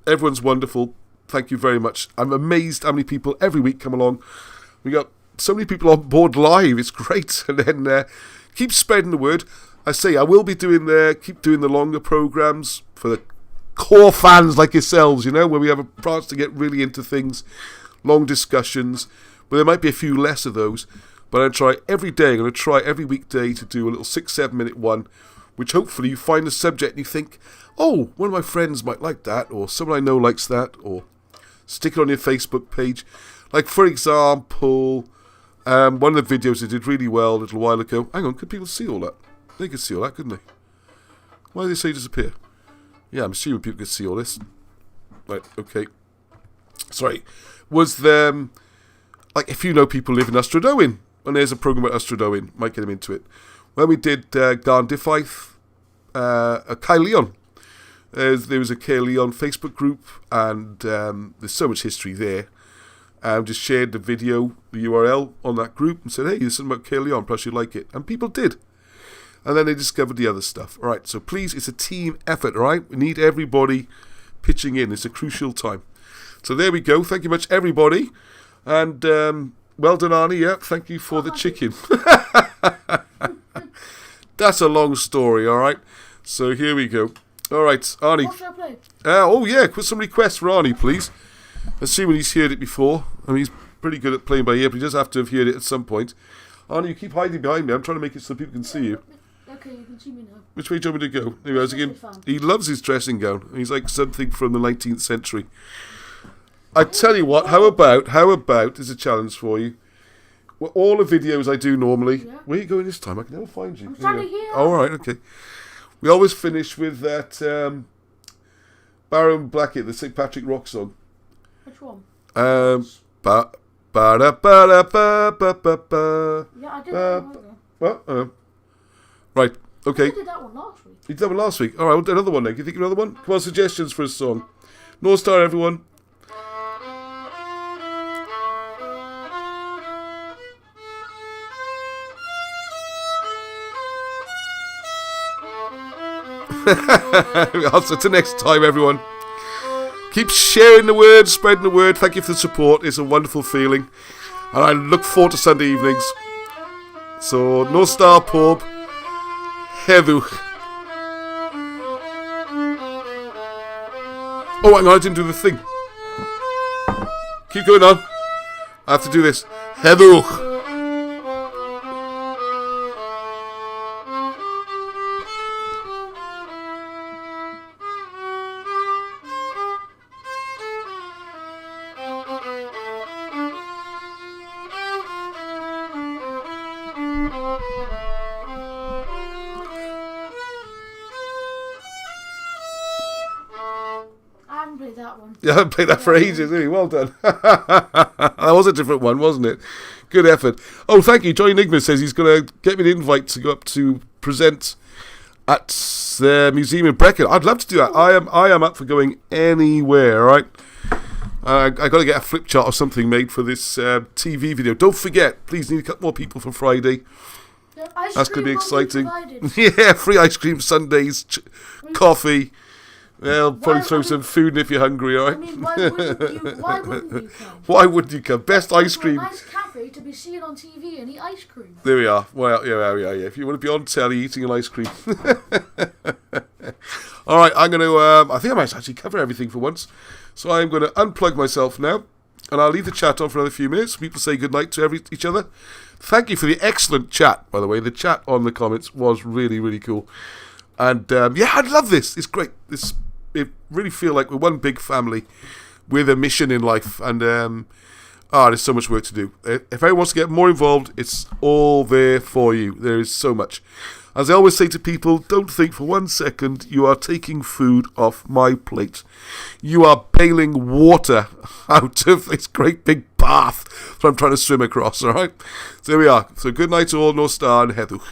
Everyone's wonderful. Thank you very much. I'm amazed how many people every week come along. We got so many people on board live. It's great. And then keep spreading the word. I say I will be keep doing the longer programs for the core fans like yourselves, where we have a chance to get really into things, long discussions. But there might be a few less of those. But I'm going to try every day. I'm going to try every weekday to do a little 6-7 minute one, which hopefully you find the subject and you think, oh, one of my friends might like that, or someone I know likes that, or stick it on your Facebook page. Like, for example, one of the videos I did really well a little while ago. Hang on, could people see all that? They could see all that, couldn't they? Why did they say disappear? Yeah, I'm assuming people could see all this. Right, okay. Sorry. Was there, like, if you know people live in Ystrad, and there's a program about Ystrad, might get them into it. When we did Garndifaith, Kyle Leon. There was a Kyle Leon Facebook group, and there's so much history there. Just shared the video, the URL on that group, and said, hey, there's something about Kyle Leon, perhaps you like it. And people did. And then they discovered the other stuff. All right, so please, it's a team effort, all right? We need everybody pitching in. It's a crucial time. So there we go. Thank you much, everybody. And well done, Arnie. Yeah, thank you for the chicken. That's a long story, all right? So here we go. All right, Arnie. What should I play? Oh, yeah, put some requests for Arnie, please. Assuming he's heard it before. I mean, he's pretty good at playing by ear, but he does have to have heard it at some point. Arnie, you keep hiding behind me. I'm trying to make it so people can see you. Okay, you can see me now. Which way do you want me to go? There he goes again. He loves his dressing gown. He's like something from the 19th century. I tell you what, how about, there's a challenge for you. Well, all the videos I do normally. Yeah. Where are you going this time? I can never find you. I'm standing here. All right, okay. We always finish with that Baron Blackett, the St. Patrick rock song. Which one? Ba ba da ba da ba ba ba ba. Yeah, I did that one ago. Right, okay. I did that one last week. You did that one last week. All right, we'll do another one then. Can you think of another one? Come on, suggestions for a song. North Star, everyone. So till next time, everyone. Keep sharing the word, spreading the word. Thank you for the support. It's a wonderful feeling. And I look forward to Sunday evenings. So, North Star Pub. Hedw. Oh, hang on, I didn't do the thing. Keep going on. I have to do this. Hedw. I haven't played that one. Yeah, I haven't played that for ages, really. Well done. That was a different one, wasn't it? Good effort. Oh, thank you. Johnny Enigma says he's going to get me an invite to go up to present at the museum in Brecon. I'd love to do that. I am up for going anywhere, all right? I got to get a flip chart or something made for this TV video. Don't forget, please need a couple more people for Friday. Yeah, ice That's going to be cream will exciting. provided. Yeah, free ice cream sundaes, coffee. They'll probably throw some food in if you're hungry, all I right? mean, why wouldn't you come? Why wouldn't you come? Best ice For a cream. nice cafe to be seen on TV and eat ice cream. There we are. Well, yeah. If you want to be on telly eating an ice cream. All right, I'm going to... I think I might actually cover everything for once. So I'm going to unplug myself now. And I'll leave the chat on for another few minutes. People say goodnight to each other. Thank you for the excellent chat, by the way. The chat on the comments was really, really cool. And, yeah, I love this. It's great. It really feel like we're one big family with a mission in life. And There's so much work to do. If anyone wants to get more involved, it's all there for you. There is so much. As I always say to people, don't think for 1 second you are taking food off my plate. You are bailing water out of this great big bath that I'm trying to swim across, alright? So there we are. So good night to all, no star and heddwch.